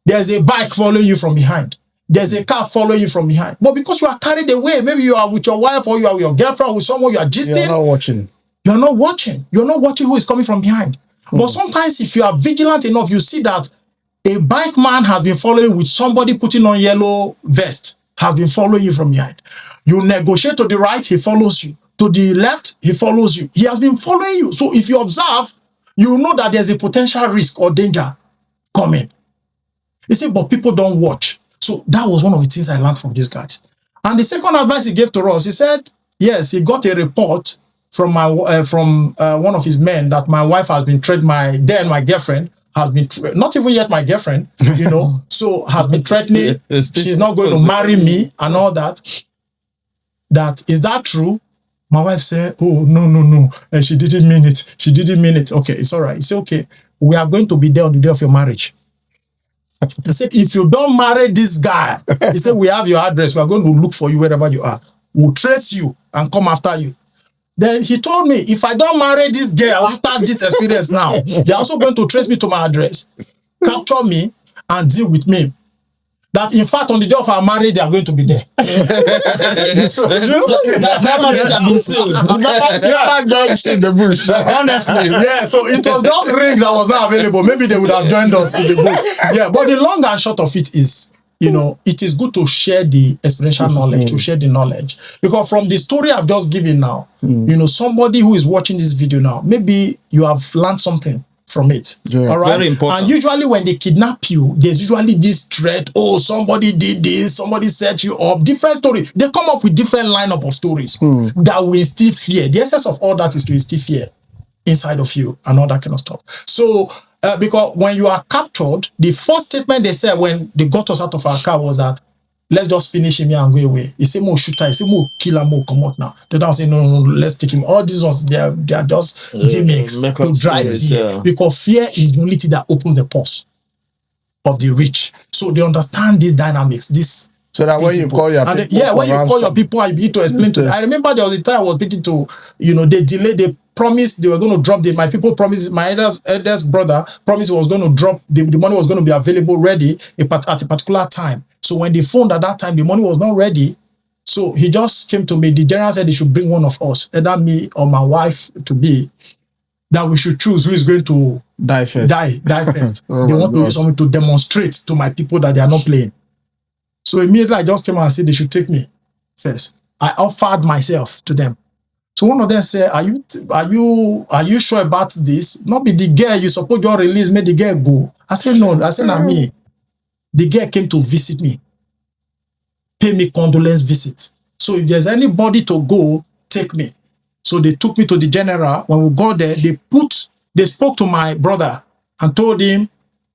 There's a bike following you from behind. There's a car following you from behind. But because you are carried away, maybe you are with your wife or you are with your girlfriend or with someone you are gisting. You're not watching. You're not watching. You're not watching who is coming from behind. But sometimes if you are vigilant enough, you see that a bike man has been following with somebody putting on yellow vest, has been following you from behind. You negotiate to the right, he follows you. To the left, he follows you. He has been following you. So if you observe, you know that there's a potential risk or danger coming. He said, but people don't watch. So that was one of the things I learned from these guys. And the second advice he gave to us, he said, yes, he got a report from one of his men that my wife has been my girlfriend has been, not even yet my girlfriend, you know, so has been threatening, she's not going to marry me and all that. That, is that true? My wife said, oh, no. And she didn't mean it. She didn't mean it. Okay, it's all right. It's okay. We are going to be there on the day of your marriage. He said, if you don't marry this guy, he said, we have your address. We are going to look for you wherever you are. We'll trace you and come after you. Then he told me, if I don't marry this girl after this experience now, they're also going to trace me to my address, capture me, and deal with me. That in fact, on the day of our marriage, they are going to be there. So, that marriage has been sealed. Never judged in the bush. Honestly, yeah. So it was just ring that was not available. Maybe they would have joined us in the book. Yeah, but the long and short of it is, it is good to share the experiential knowledge, to share the knowledge. Because from the story I've just given now, somebody who is watching this video now, maybe you have learned something from it. Yeah. All right. Very important. And usually when they kidnap you, there's usually this threat. Oh, somebody did this, somebody set you up. Different story. They come up with different lineup of stories that will instill fear. The essence of all that is to instill fear inside of you and all that kind of stuff. So because when you are captured, the first statement they said when they got us out of our car was that, let's just finish him here and go away. He said, more shooter. He said, more killer, more come out now. They don't say, no, let's take him. All these ones, they are just gimmicks to drive fear. Because fear is the only thing that opens the purse of the rich. So they understand these dynamics, this. So that when you call your people, when you call your people, I begin to explain to them. I remember there was a time I was speaking to, they delayed, they promised they were going to drop my people promised, my eldest brother promised he was going to drop, the money was going to be available ready at a particular time. So when they phoned at that time, the money was not ready. So he just came to me. The general said he should bring one of us, either me or my wife to be, that we should choose who is going to die first. Die first. They want to use something to demonstrate to my people that they are not playing. So immediately I just came and said they should take me first. I offered myself to them. So one of them said, are you sure about this? Not be the girl you suppose you release, make the girl go. I said, no. I said, not me. The girl came to visit me, pay me condolence visit. So if there's anybody to go, take me. So they took me to the general. When we got there, they spoke to my brother and told him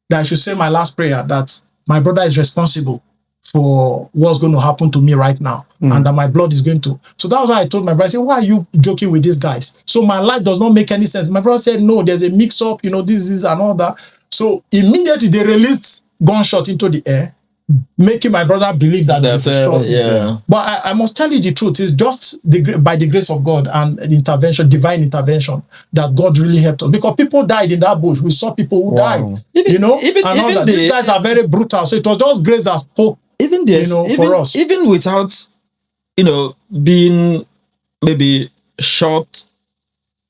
that I should say my last prayer, that my brother is responsible for what's going to happen to me right now, and that my blood is going to. So that was why I told my brother, I said, why are you joking with these guys? So my life does not make any sense. My brother said, no, there's a mix-up, this is and all that. So immediately they released gunshot into the air, making my brother believe that that's shot. Yeah. But I must tell you the truth. It's just by the grace of God and an intervention, divine intervention, that God really helped us. Because people died in that bush. We saw people who died. Even all that. These guys are very brutal. So it was just grace that spoke. For us. Even without, being maybe shot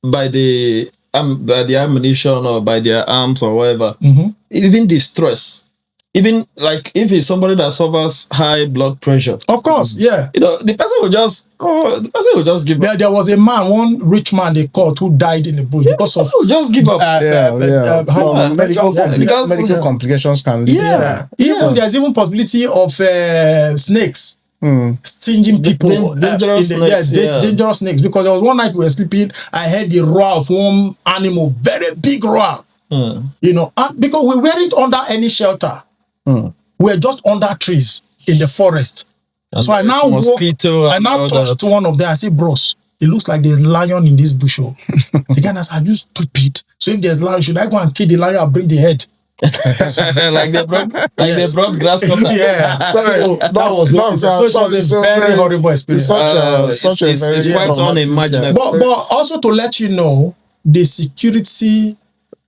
by the ammunition or by their arms or whatever. Even the stress. Even like if it's somebody that suffers high blood pressure. Of course, yeah. The person will just give up. There was a man, one rich man they caught, who died in the bush because of just give up. Medical complications can lead. There's even possibility of snakes stinging people. Dangerous snakes. Dangerous snakes. Because there was one night we were sleeping, I heard the roar of one animal, very big roar. And because we weren't under any shelter. We were just under trees in the forest. And so I now touched one of them. I said, bros, it looks like there's lion in this bush. The guy said, are you stupid? So if there's lion, should I go and kill the lion and bring the head? like they brought grasshopper. Yeah. So that was it was a very horrible experience. It's quite unimaginable. But also to let you know, the security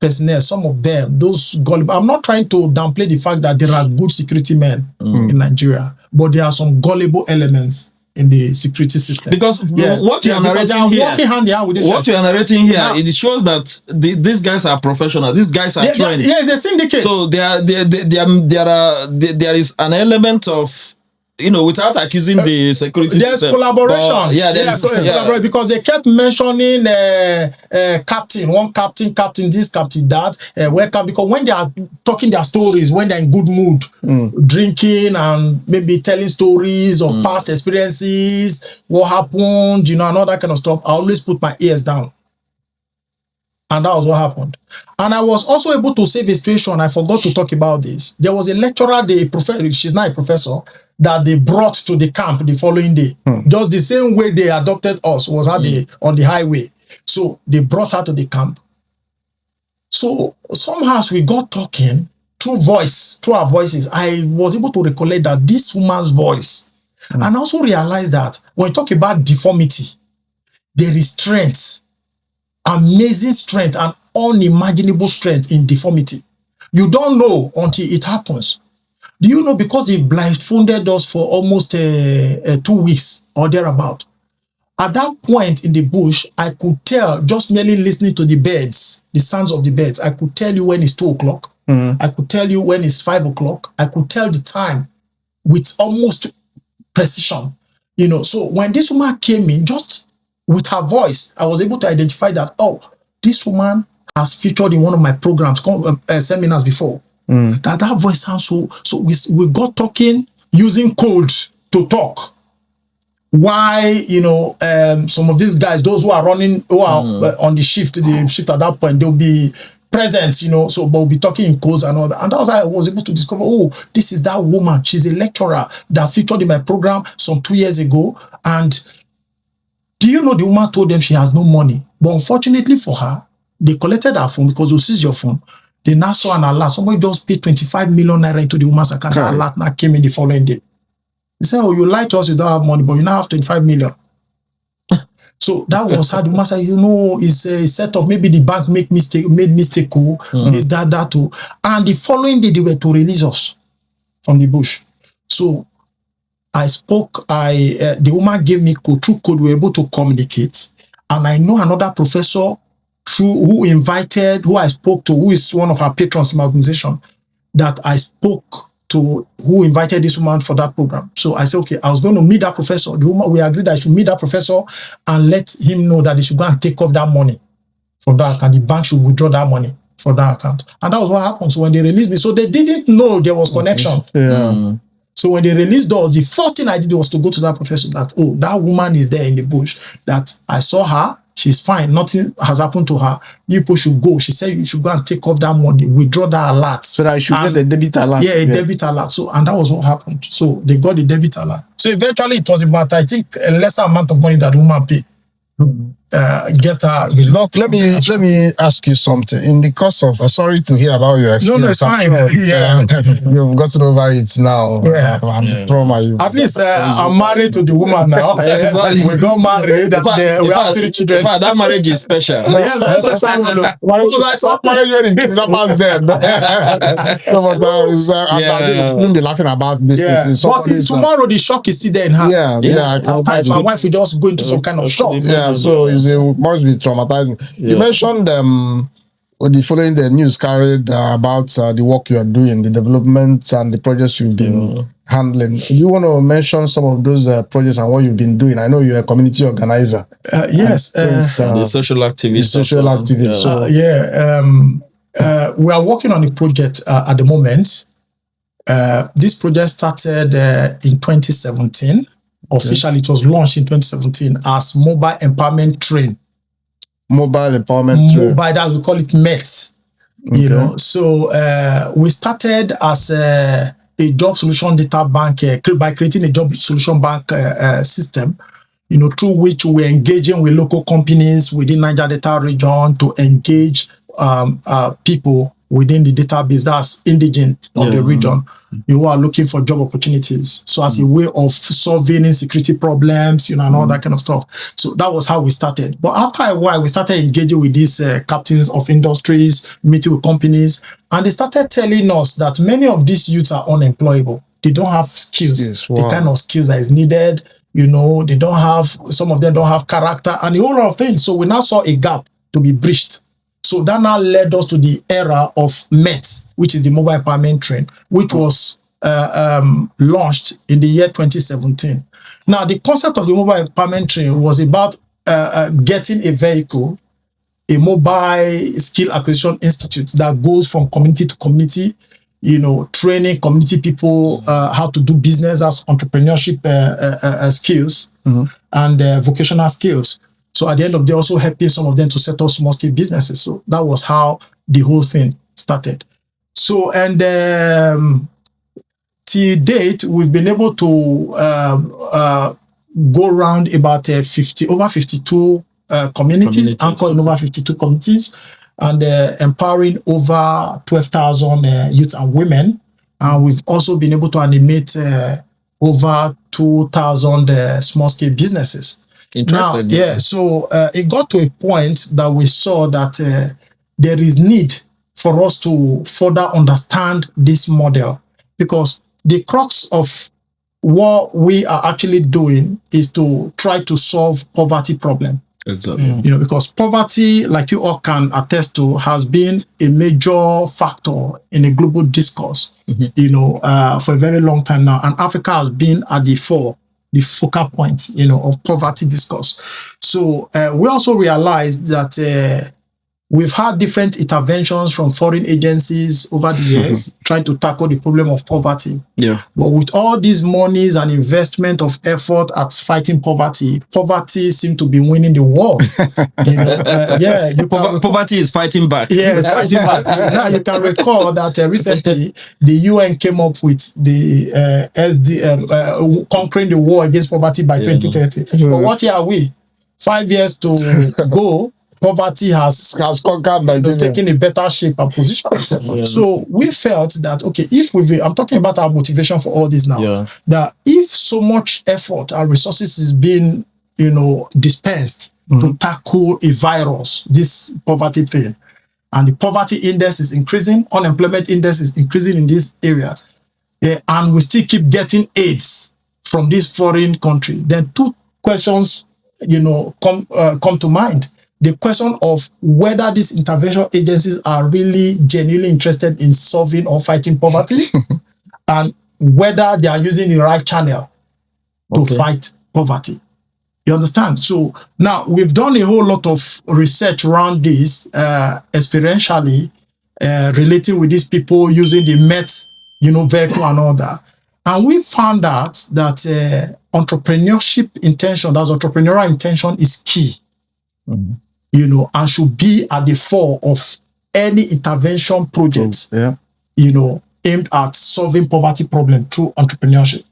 personnel, some of them, those gullible. I'm not trying to downplay the fact that there are good security men in Nigeria, but there are some gullible elements in the security system. Because what you are narrating here, now, it shows that these guys are professional. These guys are trained. It's a syndicate. So there is an element of, without accusing the security there's system. collaboration. Collaboration. Because they kept mentioning captain, one captain, this, captain, that. Because when they are talking their stories, when they're in good mood, drinking and maybe telling stories of past experiences, what happened, and all that kind of stuff, I always put my ears down. And that was what happened. And I was also able to save a situation. I forgot to talk about this. There was a lecturer, she's not a professor, that they brought to the camp the following day. Just the same way they adopted us was on the highway. So they brought her to the camp. So somehow we got talking, through our voices, I was able to recollect that this woman's voice. And I also realized that when you talk about deformity, there is strength, amazing strength and unimaginable strength in deformity. You don't know until it happens. Do you know, because they blindfolded us for almost 2 weeks or thereabout. At that point in the bush, I could tell, just merely listening to the birds, the sounds of the birds, I could tell you when it's 2 o'clock. I could tell you when it's 5 o'clock. I could tell the time with almost precision. You know, so when this woman came in, just with her voice, I was able to identify that, oh, this woman has featured in one of my programs, seminars before. That voice sounds so we got talking using code to talk. Why, you know, some of these guys, those who are running, who are on the shift at that point, they'll be present, you know, so but we'll be talking in codes and all that. And that's how I was able to discover, oh, this is that woman. She's a lecturer that featured in my program some 2 years ago. And do you know, the woman told them she has no money. But unfortunately for her, they collected her phone because they'll seize your phone. They now saw an alert. Somebody just paid 25 million naira into the woman's account. The alert now came in the following day. They said, oh, you lied to us, you don't have money, but you now have 25 million. So that was how the woman said, you know, it's a set of, maybe the bank made mistake, is that too. And the following day, they were to release us from the bush. So I spoke, the woman gave me code, through code, we were able to communicate. And I know another professor who I spoke to, who is one of our patrons in my organization, that I spoke to, who invited this woman for that program. So I said, okay, I was going to meet that professor. The woman, we agreed that I should meet that professor and let him know that they should go and take off that money from that account. The bank should withdraw that money from that account. And that was what happened. So when they released me, so they didn't know there was connection. So when they released us, the first thing I did was to go to that professor that, oh, that woman is there in the bush, that I saw her. She's fine. Nothing has happened to her. You people should go. She said you should go and take off that money, withdraw that alert. So that I should get the debit alert. Yeah, debit alert. So, and that was what happened. So they got the debit alert. So eventually it was about, I think, a lesser amount of money that the woman paid. Get her. Look, let me ask you something. In the course of, sorry to hear about your experience. No, it's fine. You've gotten over it now. At least I'm married to the woman now. We got married. We have 3 children. In fact, that marriage is special. That's special. Because I saw marriage when it not past them. You'll be laughing about this. But tomorrow the shock is still there in her. Sometimes my wife will just go into some kind of shock. So it must be traumatizing. You mentioned the following the news carried about the work you are doing, the development and the projects you've been handling. Do you want to mention some of those projects and what you've been doing? I know you're a community organizer. Yes. The social activist. We are working on a project at the moment. This project started in 2017. Officially, it was launched in 2017 as Mobile Empowerment Train. Mobile Empowerment Train. Mobile, that we call it MET. You know, so we started as a job solution data bank by creating a job solution bank system, you know, through which we're engaging with local companies within Niger Delta region to engage people within the database that's indigent of the region, who are looking for job opportunities. So as a way of solving insecurity problems, you know, and all that kind of stuff. So that was how we started. But after a while, we started engaging with these captains of industries, meeting with companies, and they started telling us that many of these youths are unemployable. They don't have skills, the kind of skills that is needed. You know, they don't have, some of them don't have character and a whole lot of things. So we now saw a gap to be breached. So that now led us to the era of MET, which is the Mobile Empowerment Train, which was launched in the year 2017. Now, the concept of the Mobile Empowerment Train was about getting a vehicle, a mobile skill acquisition institute that goes from community to community, you know, training community people how to do business as entrepreneurship skills and vocational skills. So at the end of the day, also helping some of them to set up small scale businesses. So that was how the whole thing started. So, and till date, we've been able to go around about over 52 communities, anchor in over 52 communities. and empowering over 12,000 youths and women. And we've also been able to animate over 2,000 small-scale businesses. Interesting. Now, yeah, so it got to a point that we saw that there is need for us to further understand this model, because the crux of what we are actually doing is to try to solve poverty problem. Exactly. You know, because poverty, like you all can attest to, has been a major factor in a global discourse, you know, for a very long time now. And Africa has been at the focal point, you know, of poverty discourse. So we also realized that we've had different interventions from foreign agencies over the years trying to tackle the problem of poverty. Yeah. But with all these monies and investment of effort at fighting poverty, poverty seems to be winning the war. You know, yeah, Poverty is fighting back. Yes, fighting back. Now you can recall that recently the UN came up with the conquering the war against poverty by 2030. But what year are we? 5 years to go. Poverty has conquered Nigeria, taken a better shape and position. So we felt that, okay, if I'm talking about our motivation for all this now, that if so much effort and resources is being, you know, dispensed to tackle a virus, this poverty thing, and the poverty index is increasing, unemployment index is increasing in these areas, and we still keep getting aids from this foreign country, then two questions, you know, come to mind. The question of whether these intervention agencies are really genuinely interested in solving or fighting poverty, and whether they are using the right channel to fight poverty. You understand? So now we've done a whole lot of research around this, experientially, relating with these people using the MET, you know, vehicle and all that. And we found out that entrepreneurship intention, that's entrepreneurial intention, is key. You know, and should be at the fore of any intervention project, you know, aimed at solving poverty problem through entrepreneurship.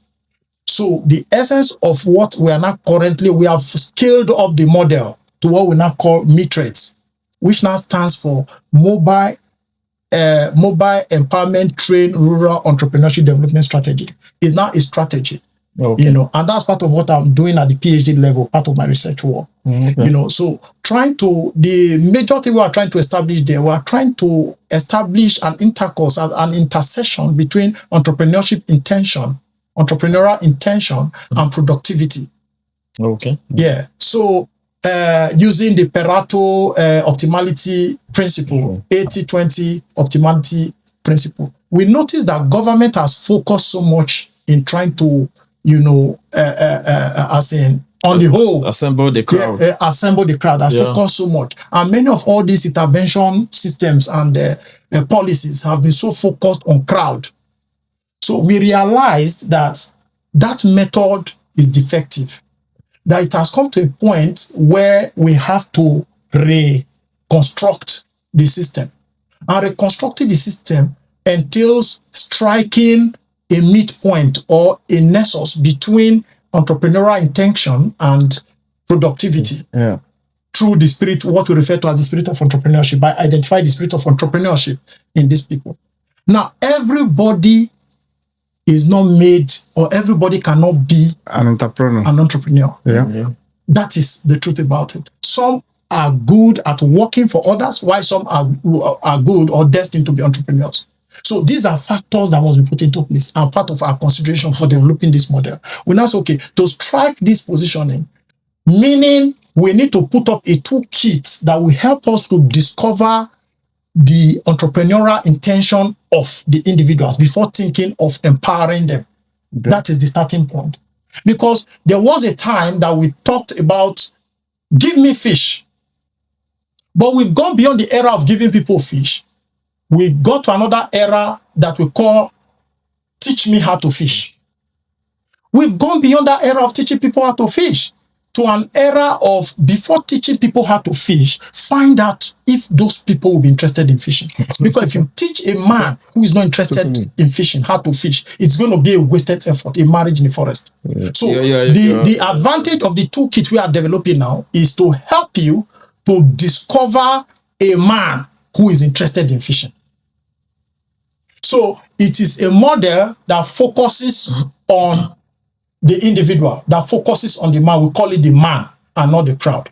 So the essence of what we are now currently, we have scaled up the model to what we now call MITRATES, which now stands for Mobile Empowerment Train Rural Entrepreneurship Development Strategy. It's now a strategy. You know, and that's part of what I'm doing at the PhD level, part of my research work. You know, so the major thing we are trying to establish there, we are trying to establish an intercourse, an intersection between entrepreneurial intention and productivity. Yeah. So using the Pareto optimality principle, 80-20 optimality principle, we notice that government has focused so much in trying to, you know, as in, on the whole, assemble the crowd. Assemble the crowd. Has focused so much. And many of all these intervention systems and policies have been so focused on crowd. So we realized that that method is defective. That it has come to a point where we have to reconstruct the system. And reconstructing the system entails striking a midpoint or a nexus between entrepreneurial intention and productivity through the spirit, what we refer to as the spirit of entrepreneurship, by identifying the spirit of entrepreneurship in these people. Now, everybody is not made, or everybody cannot be an entrepreneur. That is the truth about it. Some are good at working for others, while some are good or destined to be entrepreneurs. So these are factors that must be put into place and part of our consideration for developing this model. We now say, okay, to strike this positioning, meaning we need to put up a toolkit that will help us to discover the entrepreneurial intention of the individuals before thinking of empowering them. That is the starting point. Because there was a time that we talked about, give me fish. But we've gone beyond the era of giving people fish. We got to another era that we call teach me how to fish. We've gone beyond that era of teaching people how to fish to an era of, before teaching people how to fish, find out if those people will be interested in fishing. Because if you teach a man who is not interested in fishing how to fish, it's going to be a wasted effort, a marriage in the forest. So the advantage of the toolkit we are developing now is to help you to discover a man who is interested in fishing. So it is a model that focuses on the individual, that focuses on the man. We call it the man and not the crowd.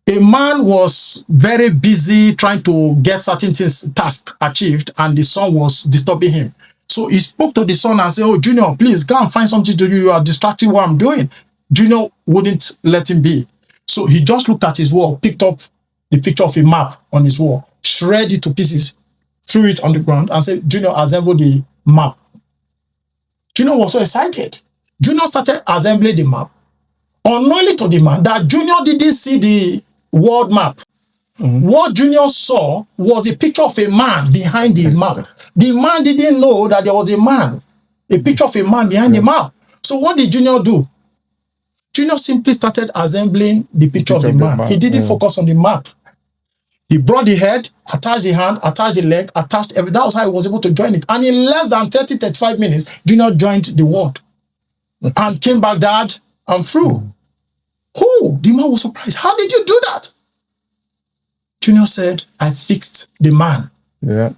A man was very busy trying to get certain things, tasks achieved, and the son was disturbing him. So he spoke to the son and said, "Oh, Junior, please go and find something to do. You are distracting what I'm doing." Junior wouldn't let him be. So he just looked at his wall, picked up the picture of a map on his wall, shredded it to pieces, threw it on the ground, and said, "Junior, assemble the map." Junior was so excited. Junior started assembling the map, unknowingly to the man that Junior didn't see the world map. What Junior saw was a picture of a man behind the map. The man didn't know that there was a man, a picture of a man behind the map. So what did Junior do? Junior simply started assembling the picture of the man. He didn't focus on the map. He brought the head, attached the hand, attached the leg, attached everything. That was how he was able to join it. And in less than 30-35 minutes, Junior joined the world and came back, Dad, I'm through. Who? The man was surprised. How did you do that? Junior said, I fixed the man. Yeah.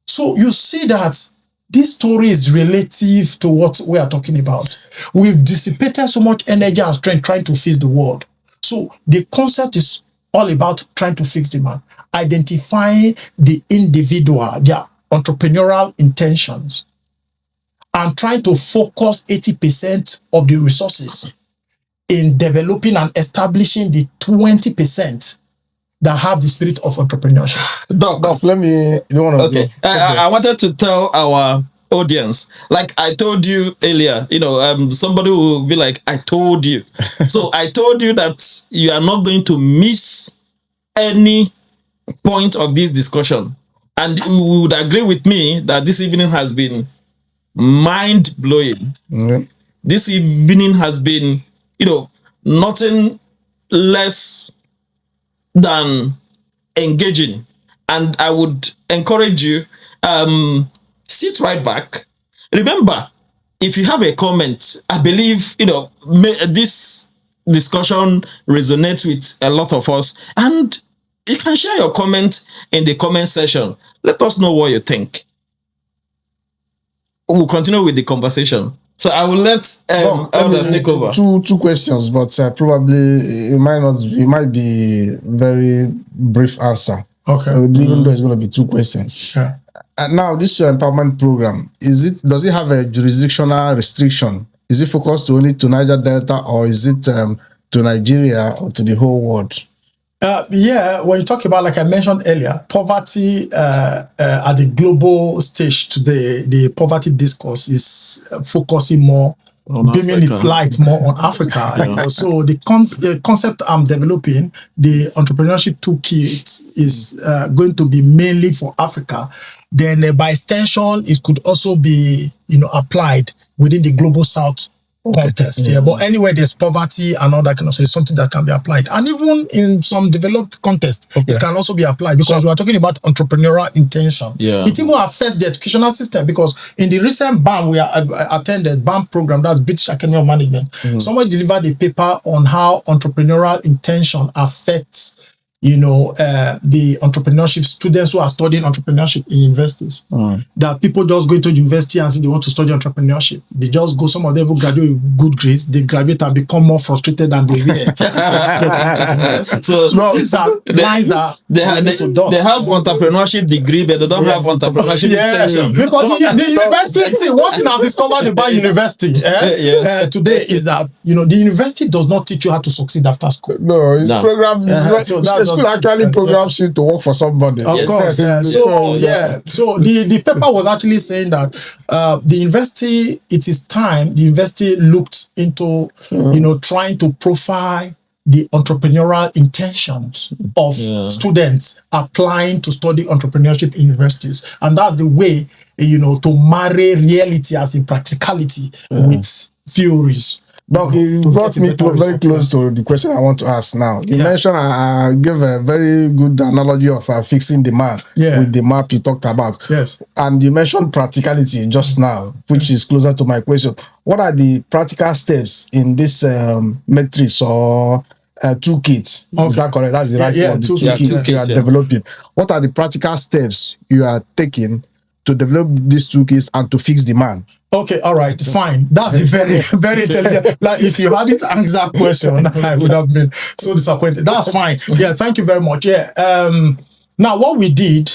So you see that this story is relative to what we are talking about. We've dissipated so much energy and strength trying to fix the world. So the concept is all about trying to fix the man, identifying the individual, their entrepreneurial intentions, and trying to focus 80% of the resources in developing and establishing the 20% that have the spirit of entrepreneurship. Doc, let me. You don't want to okay. I wanted to tell our audience, like I told you earlier, somebody will be like, I told you. So I told you that you are not going to miss any point of this discussion. And you would agree with me that this evening has been mind-blowing. Mm-hmm. This evening has been, nothing less than engaging. And I would encourage you, sit right back. Remember, if you have a comment, I believe, this discussion resonates with a lot of us. And you can share your comment in the comment section. Let us know what you think. We'll continue with the conversation. So I will let Elder take over. Two questions, but probably it might be very brief answer. Okay. Even though it's going to be two questions. Sure. And now this your empowerment program, does it have a jurisdictional restriction? Is it focused only to Niger Delta, or is it to Nigeria or to the whole world? Yeah, when you talk about, like I mentioned earlier, poverty at the global stage today, the poverty discourse is focusing more, beaming its light more on Africa. Yeah. So the concept I'm developing, the entrepreneurship toolkit, is going to be mainly for Africa. Then by extension, it could also be applied within the global South context. Yeah, but anywhere there's poverty and all that kind of stuff, it's something that can be applied. And even in some developed context, it can also be applied, because we are talking about entrepreneurial intention. Yeah. It even affects the educational system, because in the recent BAM attended BAM program, that's British Academy of Management, someone delivered a paper on how entrepreneurial intention affects the entrepreneurship students who are studying entrepreneurship in universities. That people just go into university and say they want to study entrepreneurship. They just go, some of them will graduate with good grades, they graduate and become more frustrated than they were. So these are lines that they have entrepreneurship degree, but they don't have entrepreneurship extension. Because the university, see, one thing I've discovered about university today is that the university does not teach you how to succeed after school. No, it's program. School actually programs you to work for somebody. Of course. Yeah. So the paper was actually saying that the university, it is time the university looked into trying to profile the entrepreneurial intentions of students applying to study entrepreneurship in universities. And that's the way to marry reality as in practicality with theories. Doc, you brought me very close to the question I want to ask now. You mentioned, I gave a very good analogy of fixing the man with the map you talked about. Yes. And you mentioned practicality just now, which is closer to my question. What are the practical steps in this matrix or two kids. Okay. Is that correct? That's the right word. two Two kids you are developing. What are the practical steps you are taking to develop these two kids and to fix the man? Okay, all right, fine. That's a very, very intelligent. Like, if you hadn't answered that question, I would have been so disappointed. That's fine. Yeah, thank you very much. Yeah. Now, what we did,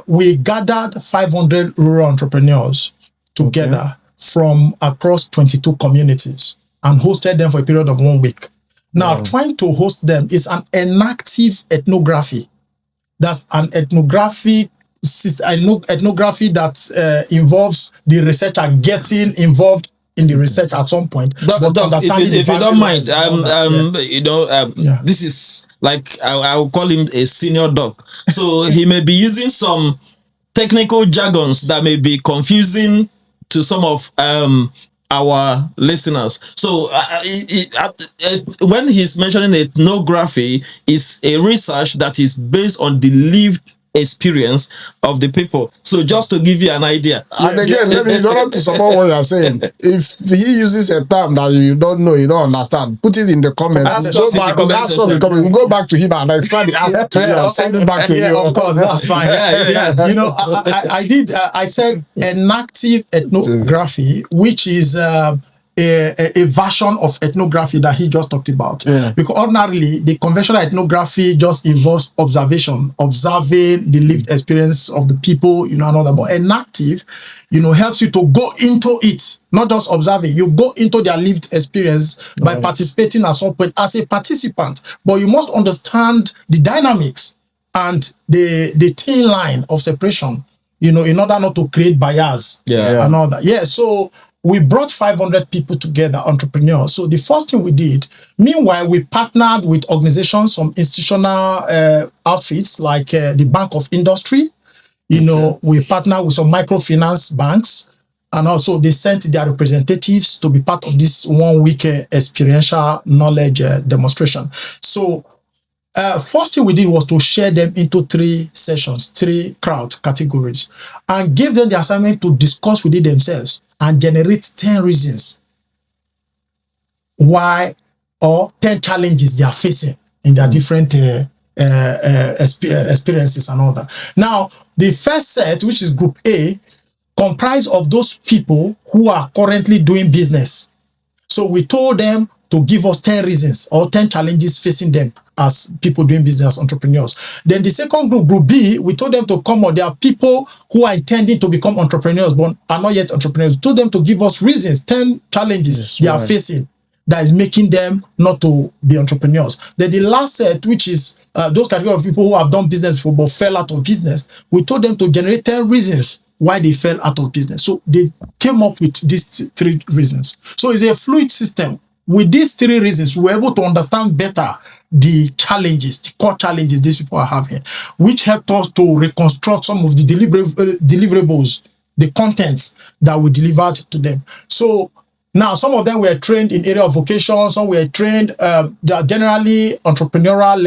we gathered 500 rural entrepreneurs together from across 22 communities and hosted them for a period of 1 week. Now, trying to host them is an enactive ethnography. That's an ethnography that involves the researcher getting involved in the research at some point. Doc, if you don't mind, this is like I will call him a senior doc. So he may be using some technical jargons that may be confusing to some of our listeners. So when he's mentioning ethnography, is a research that is based on the lived experience of the people. So just to give you an idea. And again, let me go on to support what you are saying. If he uses a term that you don't know, you don't understand, put it in the comments. We'll go back to him and I start the answer to you and send it back to you. Of course, that's fine. You know, I said enactive ethnography, which is a version of ethnography that he just talked about. Because ordinarily, the conventional ethnography just involves observing the lived experience of the people, you know, and all that. But enactive, you know, helps you to go into it, not just observing. You go into their lived experience by participating at some point as a participant. But you must understand the dynamics and the thin line of separation, you know, in order not to create bias and all that. So we brought 500 people together, entrepreneurs. So the first thing we did, meanwhile, we partnered with organizations, some institutional outfits like the Bank of Industry. You know, we partnered with some microfinance banks, and also they sent their representatives to be part of this 1 week experiential knowledge demonstration. So first thing we did was to share them into 3 sessions, 3 crowd categories, and give them the assignment to discuss within themselves and generate 10 reasons why, or 10 challenges they are facing in their different experiences and all that. Now, the first set, which is group A, comprised of those people who are currently doing business. So we told them to give us 10 reasons or 10 challenges facing them as people doing business, entrepreneurs. Then the second group, group B, we told them to come on. There are people who are intending to become entrepreneurs but are not yet entrepreneurs. We told them to give us reasons, 10 challenges they are facing that is making them not to be entrepreneurs. Then the last set, which is those category of people who have done business before but fell out of business, we told them to generate 10 reasons why they fell out of business. So they came up with these 3 reasons. So it's a fluid system. With these 3 reasons, we were able to understand better the challenges, the core challenges these people are having, which helped us to reconstruct some of the deliverables, the contents that we delivered to them. So now some of them were trained in area of vocation, some were trained, they are generally entrepreneurial,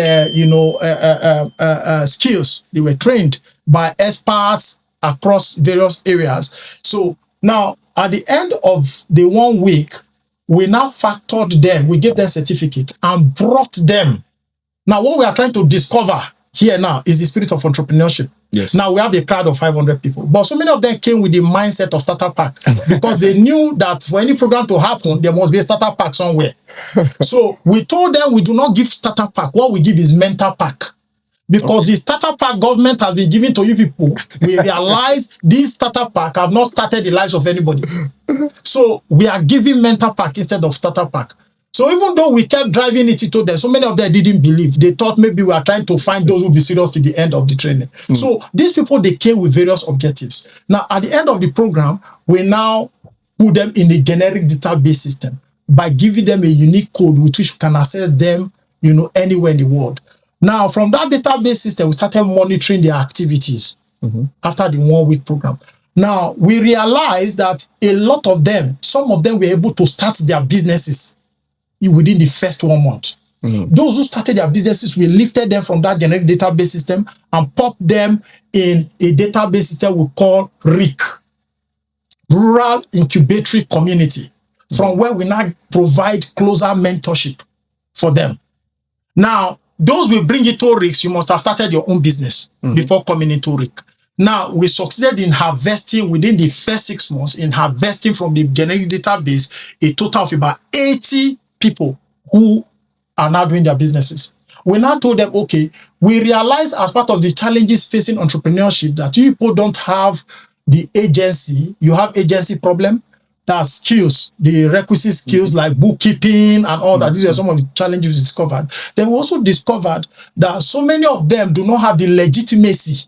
skills. They were trained by experts across various areas. So now at the end of the 1 week, we now factored them, we gave them certificate and brought them. Now, what we are trying to discover here now is the spirit of entrepreneurship. Yes. Now, we have a crowd of 500 people, but so many of them came with the mindset of starter pack because they knew that for any program to happen, there must be a starter pack somewhere. So we told them we do not give starter pack. What we give is mentor pack. Because the starter pack government has been given to you people, we realize these starter pack have not started the lives of anybody. So we are giving mentor pack instead of starter pack. So even though we kept driving it into them, so many of them didn't believe. They thought maybe we are trying to find those who will be serious to the end of the training. So these people, they came with various objectives. Now, at the end of the program, we now put them in a generic database system by giving them a unique code with which we can access them, you know, anywhere in the world. Now, from that database system, we started monitoring their activities after the 1 week program. Now, we realized that a lot of them, some of them were able to start their businesses within the first 1 month. Those who started their businesses, we lifted them from that generic database system and popped them in a database system we call RIC, Rural Incubatory Community, from where we now provide closer mentorship for them. Now, those will bring you to RICs. You must have started your own business before coming into RIC. Now, we succeeded in harvesting within the first 6 months, in harvesting from the generic database, a total of about 80 people who are now doing their businesses. We now told them, okay, we realize as part of the challenges facing entrepreneurship that you people don't have the agency, you have agency problem, that's skills, the requisite skills like bookkeeping and all that. These are some of the challenges we discovered. Then we also discovered that so many of them do not have the legitimacy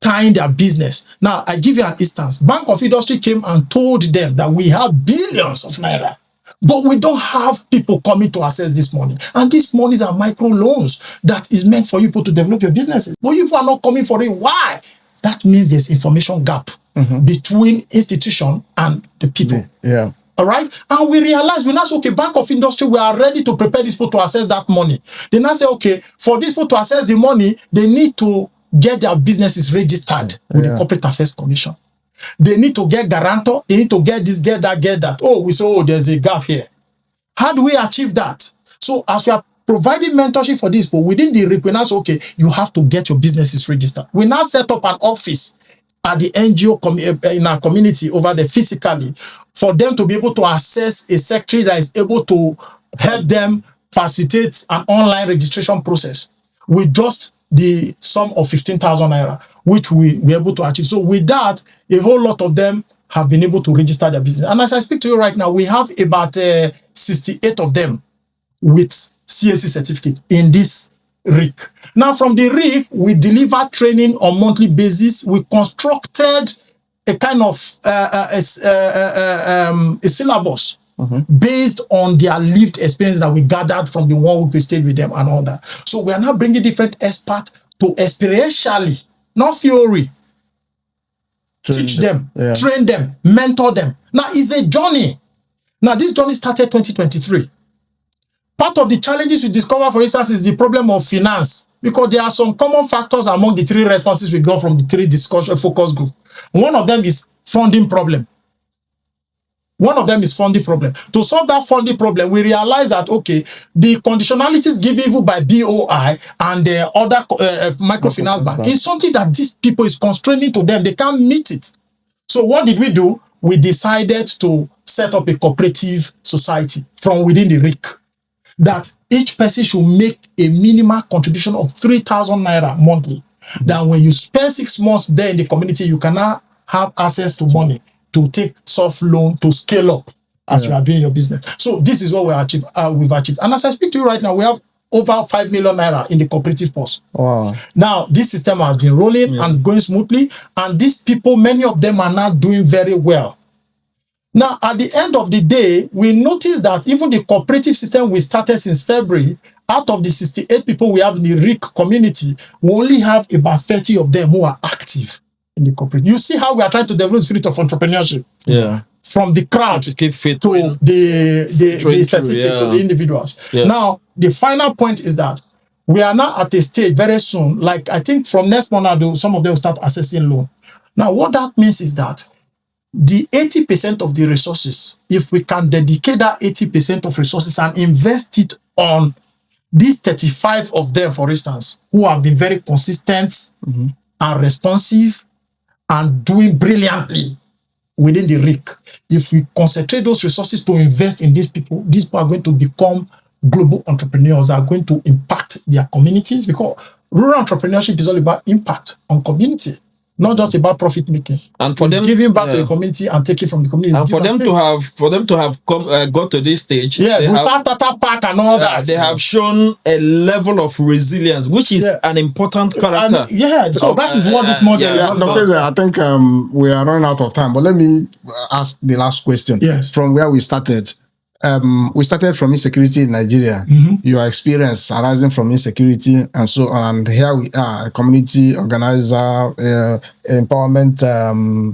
tying their business. Now, I give you an instance. Bank of Industry came and told them that we have billions of naira, but we don't have people coming to access this money. And these monies are micro loans that is meant for you people to develop your businesses. But you people are not coming for it. Why? That means there's information gap between institution and the people. Yeah. All right. And we realized, we now say, okay, Bank of Industry, we are ready to prepare these people to access that money. They now say, okay, for these people to access the money, they need to get their businesses registered with the Corporate Affairs Commission. They need to get guarantor. They need to get this, get that, get that. Oh, we say, oh, there's a gap here. How do we achieve that? So as we are providing mentorship for these people, within the RIC, we now say, okay, you have to get your businesses registered. We now set up an office at the NGO in our community over there physically for them to be able to access a secretary that is able to help them facilitate an online registration process with just the sum of 15,000 naira, which we were able to achieve. So with that, a whole lot of them have been able to register their business. And as I speak to you right now, we have about 68 of them with CAC certificate in this RIC. Now, from the RIC, we deliver training on monthly basis. We constructed a kind of a syllabus based on their lived experience that we gathered from the 1 week we stayed with them and all that. So we are now bringing different experts to experientially, not theory, teach them, train them, mentor them. Now, it's a journey. Now, this journey started 2023. Part of the challenges we discover, for instance, is the problem of finance, because there are some common factors among the 3 responses we got from the 3 discussion focus group. One of them is funding problem. To solve that funding problem, we realize that, okay, the conditionalities given even by BOI and the other microfinance bank is something that these people is constraining to them. They can't meet it. So what did we do? We decided to set up a cooperative society from within the RIC, that each person should make a minimal contribution of 3,000 naira monthly. That when you spend 6 months there in the community, you can now have access to money to take soft loan to scale up as you are doing your business. So this is what we've achieved. And as I speak to you right now, we have over 5 million naira in the cooperative purse. Wow. Now, this system has been rolling and going smoothly. And these people, many of them are now doing very well. Now, at the end of the day, we noticed that even the cooperative system we started since February, out of the 68 people we have in the RIC community, we only have about 30 of them who are active in the cooperative. You see how we are trying to develop the spirit of entrepreneurship. Yeah. From the crowd to keep fit the specific to the individuals. Yeah. Now, the final point is that we are now at a stage very soon, like I think from next month, some of them will start assessing loan. Now, what that means is that the 80% of the resources, if we can dedicate that 80% of resources and invest it on these 35 of them, for instance, who have been very consistent and responsive and doing brilliantly within the RIC. If we concentrate those resources to invest in these people are going to become global entrepreneurs that are going to impact their communities, because rural entrepreneurship is all about impact on community. Not just about profit making, and for them giving back to the community and taking from the community. And for them to have got to this stage, without startup pack and all that, they have shown a level of resilience, which is an important character. So that is what this model is. Dr. I think we are running out of time, but let me ask the last question. Yes. From where we started. We started from insecurity in Nigeria. Your experience arising from insecurity and so on. And here we are, a community organizer, empowerment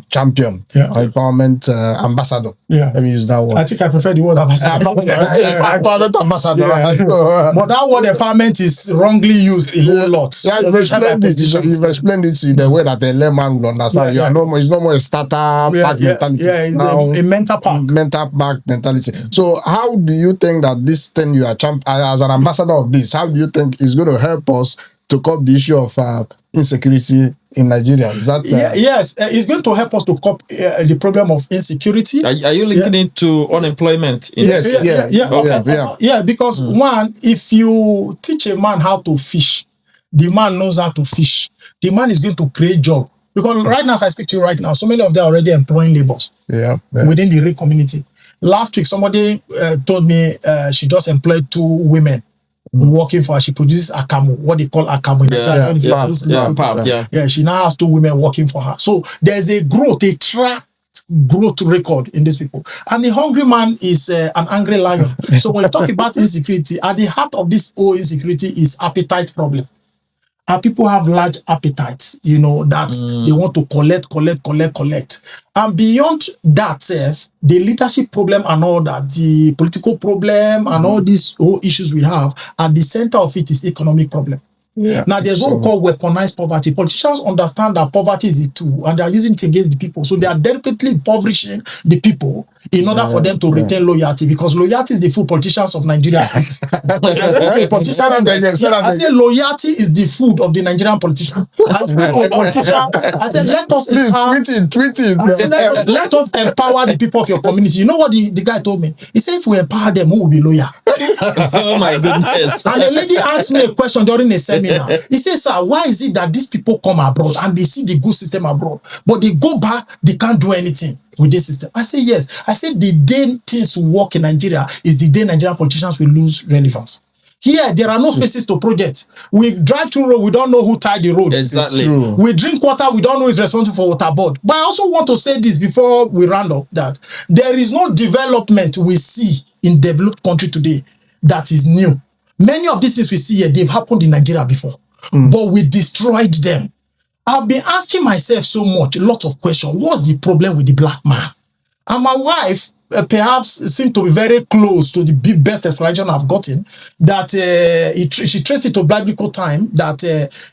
champion, or empowerment ambassador. Yeah. Let me use that word. I think I prefer the word ambassador. Empowerment ambassador. Yeah. But that word empowerment is wrongly used a whole lot. Yeah, you've explained it in the way that the layman will understand. Yeah, It's no more a starter pack mentality. Yeah, now, a mental pack. Mental pack mentality. So how do you think that this thing you are as an ambassador of this, how do you think is going to help us to curb the issue of insecurity in Nigeria? Is that yes, it's going to help us to curb the problem of insecurity. Are you linking it to unemployment? Yes, because one, if you teach a man how to fish, the man knows how to fish. The man is going to create job. Because right now, as I speak to you right now, so many of them are already employing laborers within the Ray community. Last week, somebody told me she just employed 2 women working for her. She produces akamu, what they call akamu in Nigeria. Yeah, she now has 2 women working for her. So there's a growth, a track growth record in these people. And the hungry man is an angry lion. So when you talk about insecurity, at the heart of this whole insecurity is appetite problem. And people have large appetites, that they want to collect. And beyond that, the leadership problem and all that, the political problem and all these whole issues we have, at the center of it is economic problem. Yeah. Now, there's what we call weaponized poverty. Politicians understand that poverty is a tool and they are using it against the people. So they are deliberately impoverishing the people in order for them to retain loyalty, because loyalty is the food politicians of Nigeria eat. I say loyalty is the food of the Nigerian politicians. I said, let us empower. Tweet it. I said, let us empower the people of your community. You know what the guy told me? He said, if we empower them, who will be loyal? Oh my goodness. And the lady asked me a question during a seminar. He says, sir, why is it that these people come abroad and they see the good system abroad, but they go back, they can't do anything with this system? I say, yes. I said, the day things work in Nigeria is the day Nigerian politicians will lose relevance. Here, there are no faces to projects. We drive through road, we don't know who tied the road. Exactly. We drink water, we don't know who is responsible for water board. But I also want to say this before we round up, that there is no development we see in developed country today that is new. Many of these things we see here, they've happened in Nigeria before, but we destroyed them. I've been asking myself so much, a lot of questions. What's the problem with the black man? And my wife perhaps seemed to be very close to the best explanation I've gotten, that she traced it to biblical time, that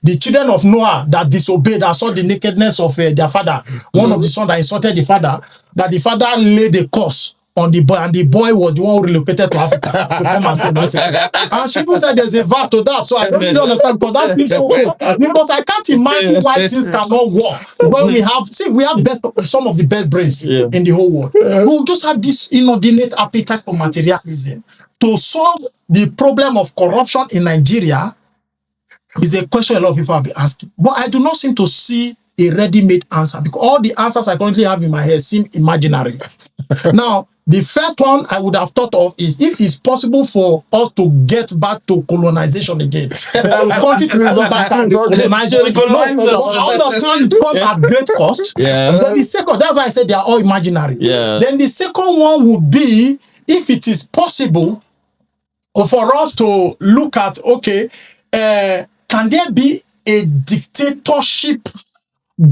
the children of Noah that disobeyed, that saw the nakedness of their father, one of the sons that insulted the father, that the father laid a curse on the boy, and the boy was the one who relocated to Africa to come and save Africa. And she said there's a verse to that, so I don't really understand, because that seems so, because I can't imagine why things cannot work when we have some of the best brains in the whole world. We just have this inordinate appetite for materialism. To solve the problem of corruption in Nigeria is a question a lot of people have been asking, but I do not seem to see a ready-made answer, because all the answers I currently have in my head seem imaginary. Now, the first one I would have thought of is if it's possible for us to get back to colonization again. Country to resort back to colonization. I understand it comes at great cost. But the second, that's why I said they are all imaginary. Then the second one would be if it is possible for us to look at, okay, can there be a dictatorship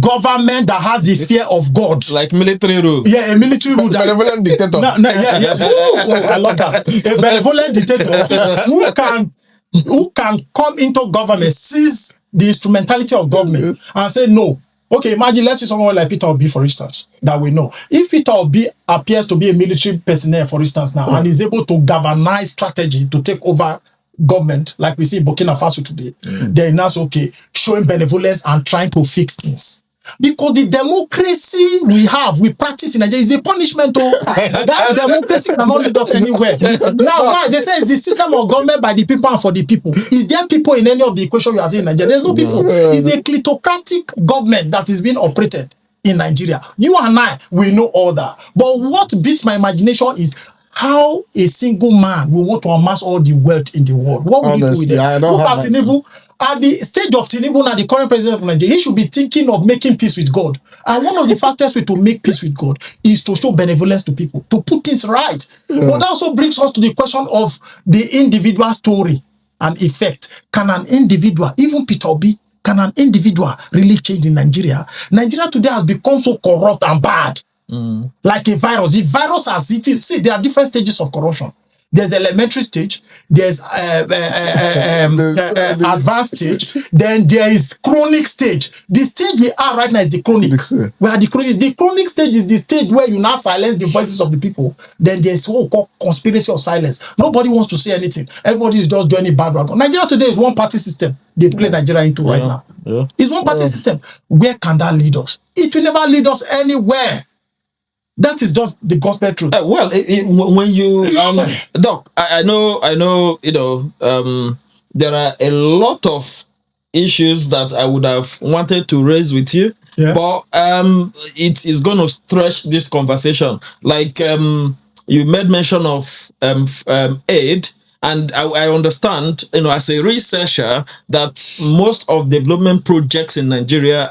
government that has the fear of God, like military rule? Yeah, a military rule. Benevolent dictator. I love that. A benevolent dictator who can come into government, seize the instrumentality of government, and say no. Okay, imagine, let's see someone like Peter Obi, for instance, that we know. If Peter Obi appears to be a military personnel, for instance, now, and is able to galvanize strategy to take over government, like we see in Burkina Faso today, then that's okay, showing benevolence and trying to fix things. Because the democracy we practice in Nigeria is a punishment. That democracy cannot lead us anywhere. Now, why? They say it's the system of government by the people and for the people. Is there people in any of the equation you are seeing in Nigeria? There's no people. It's a kleptocratic government that is being operated in Nigeria. You and I, we know all that. But what beats my imagination is how a single man will want to amass all the wealth in the world. What will he do with it? Look at Tinubu. At the stage of Tinubu, now the current president of Nigeria, he should be thinking of making peace with God. And one of the fastest way to make peace with God is to show benevolence to people, to put things right. But that also brings us to the question of the individual story and effect. Can an individual, even Peter Obi, Can an individual really change in Nigeria? Nigeria today has become so corrupt and bad. Like a virus. The virus has it. See, there are different stages of corruption. There's elementary stage, there's advanced stage, then there is chronic stage. The stage we are right now is the chronic. We are the chronic. The chronic stage is the stage where you now silence the voices of the people. Then there's what we call conspiracy of silence. Nobody wants to say anything. Everybody is just joining bandwagon. Nigeria today is one party system. They play Nigeria into right now. It's one party system. Where can that lead us? It will never lead us anywhere. That is just the gospel truth. Well, when you Doc, I know, there are a lot of issues that I would have wanted to raise with you, but it is going to stretch this conversation. Like you made mention of aid, and I understand, as a researcher, that most of development projects in Nigeria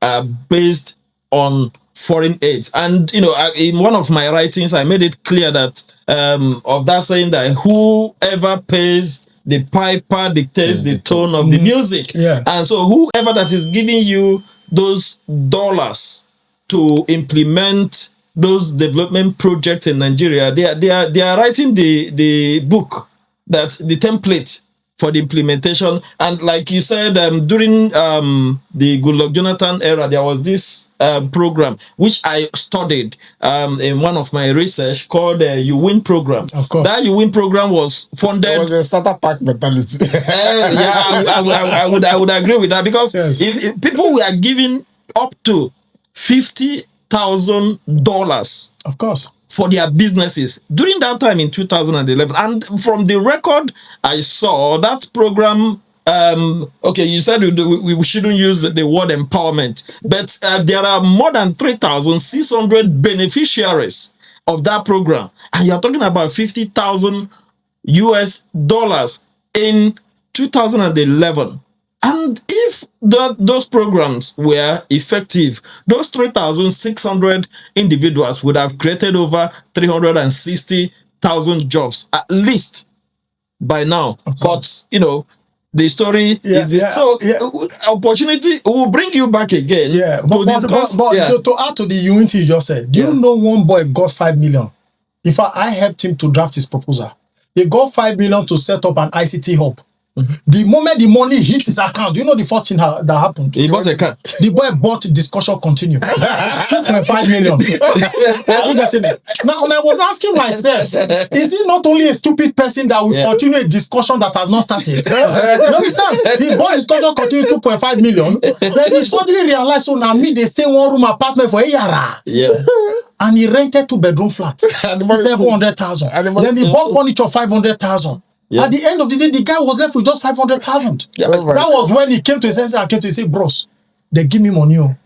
are based on foreign aids. And in one of my writings, I made it clear that of that saying that whoever pays the piper dictates the tone of the music. And so whoever that is giving you those dollars to implement those development projects in Nigeria, they are writing the book, that the template for the implementation. And like you said, during the Goodluck Jonathan era, there was this program which I studied in one of my research called You Win program. Of course, that You Win program was funded. It was a starter pack mentality. I would agree with that, because if people were giving up to $50,000, of course, for their businesses during that time in 2011. And from the record I saw, that program, okay, you said we shouldn't use the word empowerment, but there are more than 3,600 beneficiaries of that program. And you're talking about $50,000 in 2011. And if those programs were effective, those 3,600 individuals would have created over 360,000 jobs, at least by now. But, the story is... So, opportunity will bring you back again. But to add to the unity you just said, do you know one boy got 5 million? In fact, I helped him to draft his proposal. He got 5 million to set up an ICT hub. The moment the money hit his account, you know the first thing that happened? He bought a car. The boy bought Discussion Continue. 2.5 million. Now, I was asking myself, is he not only a stupid person that will continue a discussion that has not started? You understand? He bought Discussion Continue 2.5 million. Then he suddenly realized, so now me, they stay in one room apartment for a year. And he rented 2-bedroom flat. 700,000. Then he bought furniture 500,000. At the end of the day, the guy was left with just 500,000. That was when he came to his senses and came to say, bros, they give me money. You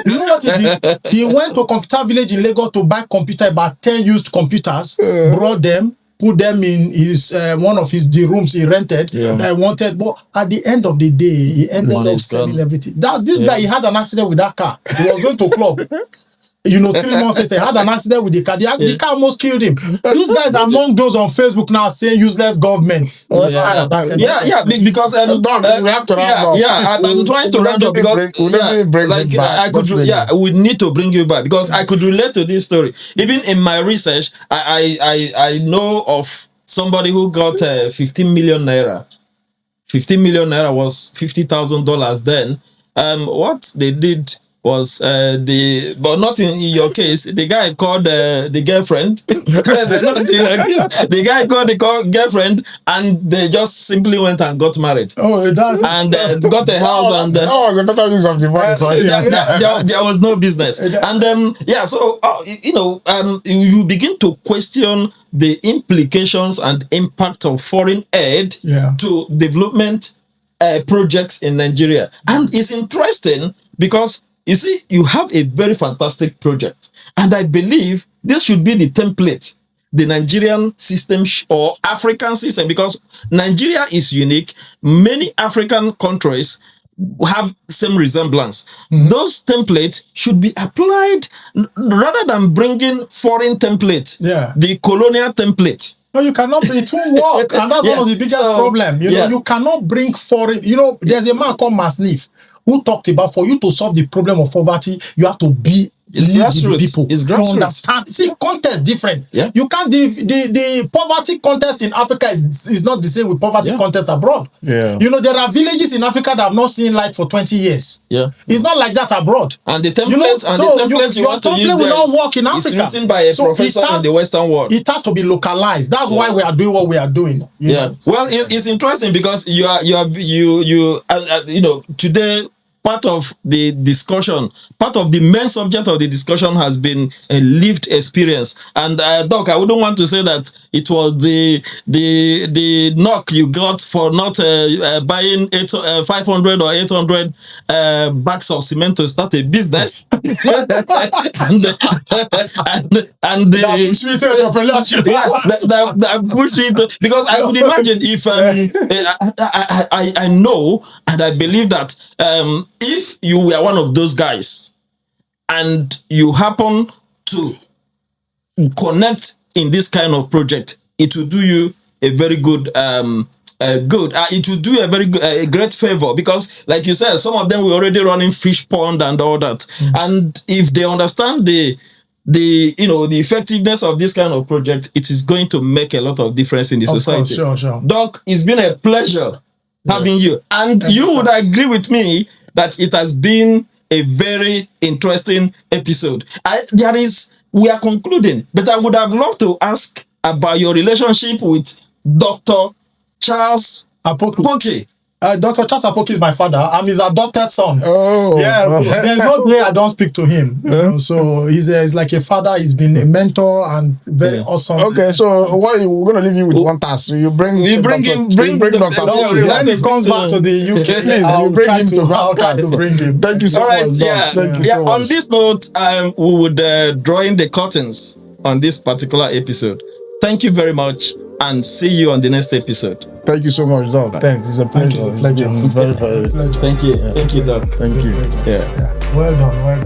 know what he did? He went to a computer village in Lagos to buy about 10 used computers, brought them, put them in his one of the rooms he rented. I wanted, but at the end of the day, he ended up selling everything. This guy, he had an accident with that car. He was going to club. 3 months later, he had an accident with the car. The car almost killed him. These guys are among those on Facebook now saying useless governments. Because we have to round up. I'm trying to round up because we need to bring you back, because I could relate to this story. Even in my research, I know of somebody who got 15 million naira. 15 million naira was $50,000 then. What they did was but not in your case, the guy called the girlfriend. The guy called the girlfriend, and they just simply went and got married. It does. And got a house, and that was a better use of the money. There was no business. And so you begin to question the implications and impact of foreign aid to development projects in Nigeria. And it's interesting because you see, you have a very fantastic project. And I believe this should be the template, the Nigerian system or African system, because Nigeria is unique. Many African countries have same resemblance. Those templates should be applied rather than bringing foreign template, the colonial template. No, you cannot bring it won't work, and that's one of the biggest problem. You know, you cannot bring foreign. You know, there's a man called Masnif who talked about for you to solve the problem of poverty, you have to be grassroots. People It's to grassroots. understand. See, context different. Yeah. You can't the poverty contest in Africa is not the same with poverty contest abroad. Yeah. You know, there are villages in Africa that have not seen light for 20 years. Yeah. It's not like that abroad. And the template, you know, you want to use will not work in Africa. It's written by a professor in the Western world. It has to be localized. That's why we are doing what we are doing. You know? Well, it's interesting because you know, today part of the discussion, part of the main subject of the discussion has been a lived experience. And Doc, I wouldn't want to say that it was the knock you got for not buying 500 or 800 bags of cement to start a business. and that pushed it, because I would imagine if I know and I believe that if you were one of those guys and you happen to connect in this kind of project, it will do you a very good it will do a great favor, because like you said, some of them were already running fish pond and all that. And if they understand the effectiveness of this kind of project, it is going to make a lot of difference in the society. Course, sure. Doc, it's been a pleasure having you, and you would agree with me that it has been a very interesting episode. We are concluding, but I would have loved to ask about your relationship with Dr. Charles Apoki. Dr. Charles Apoki is my father. I'm his adopted son. Oh, yeah. There's no way I don't speak to him. So he's like a father. He's been a mentor and very awesome. Okay, so we're gonna leave you with one task. So you bring Dr. Apoki. When he comes back to the UK, I'll bring try him to bring him. Thank you so much. Thank you so much. On this note, we would draw in the curtains on this particular episode. Thank you very much, and see you on the next episode. Thank you so much, Doc. Thanks. It's a pleasure. It's a pleasure. Very, very. Thank you. Thank you, Doc. Thank you. Yeah. Well done.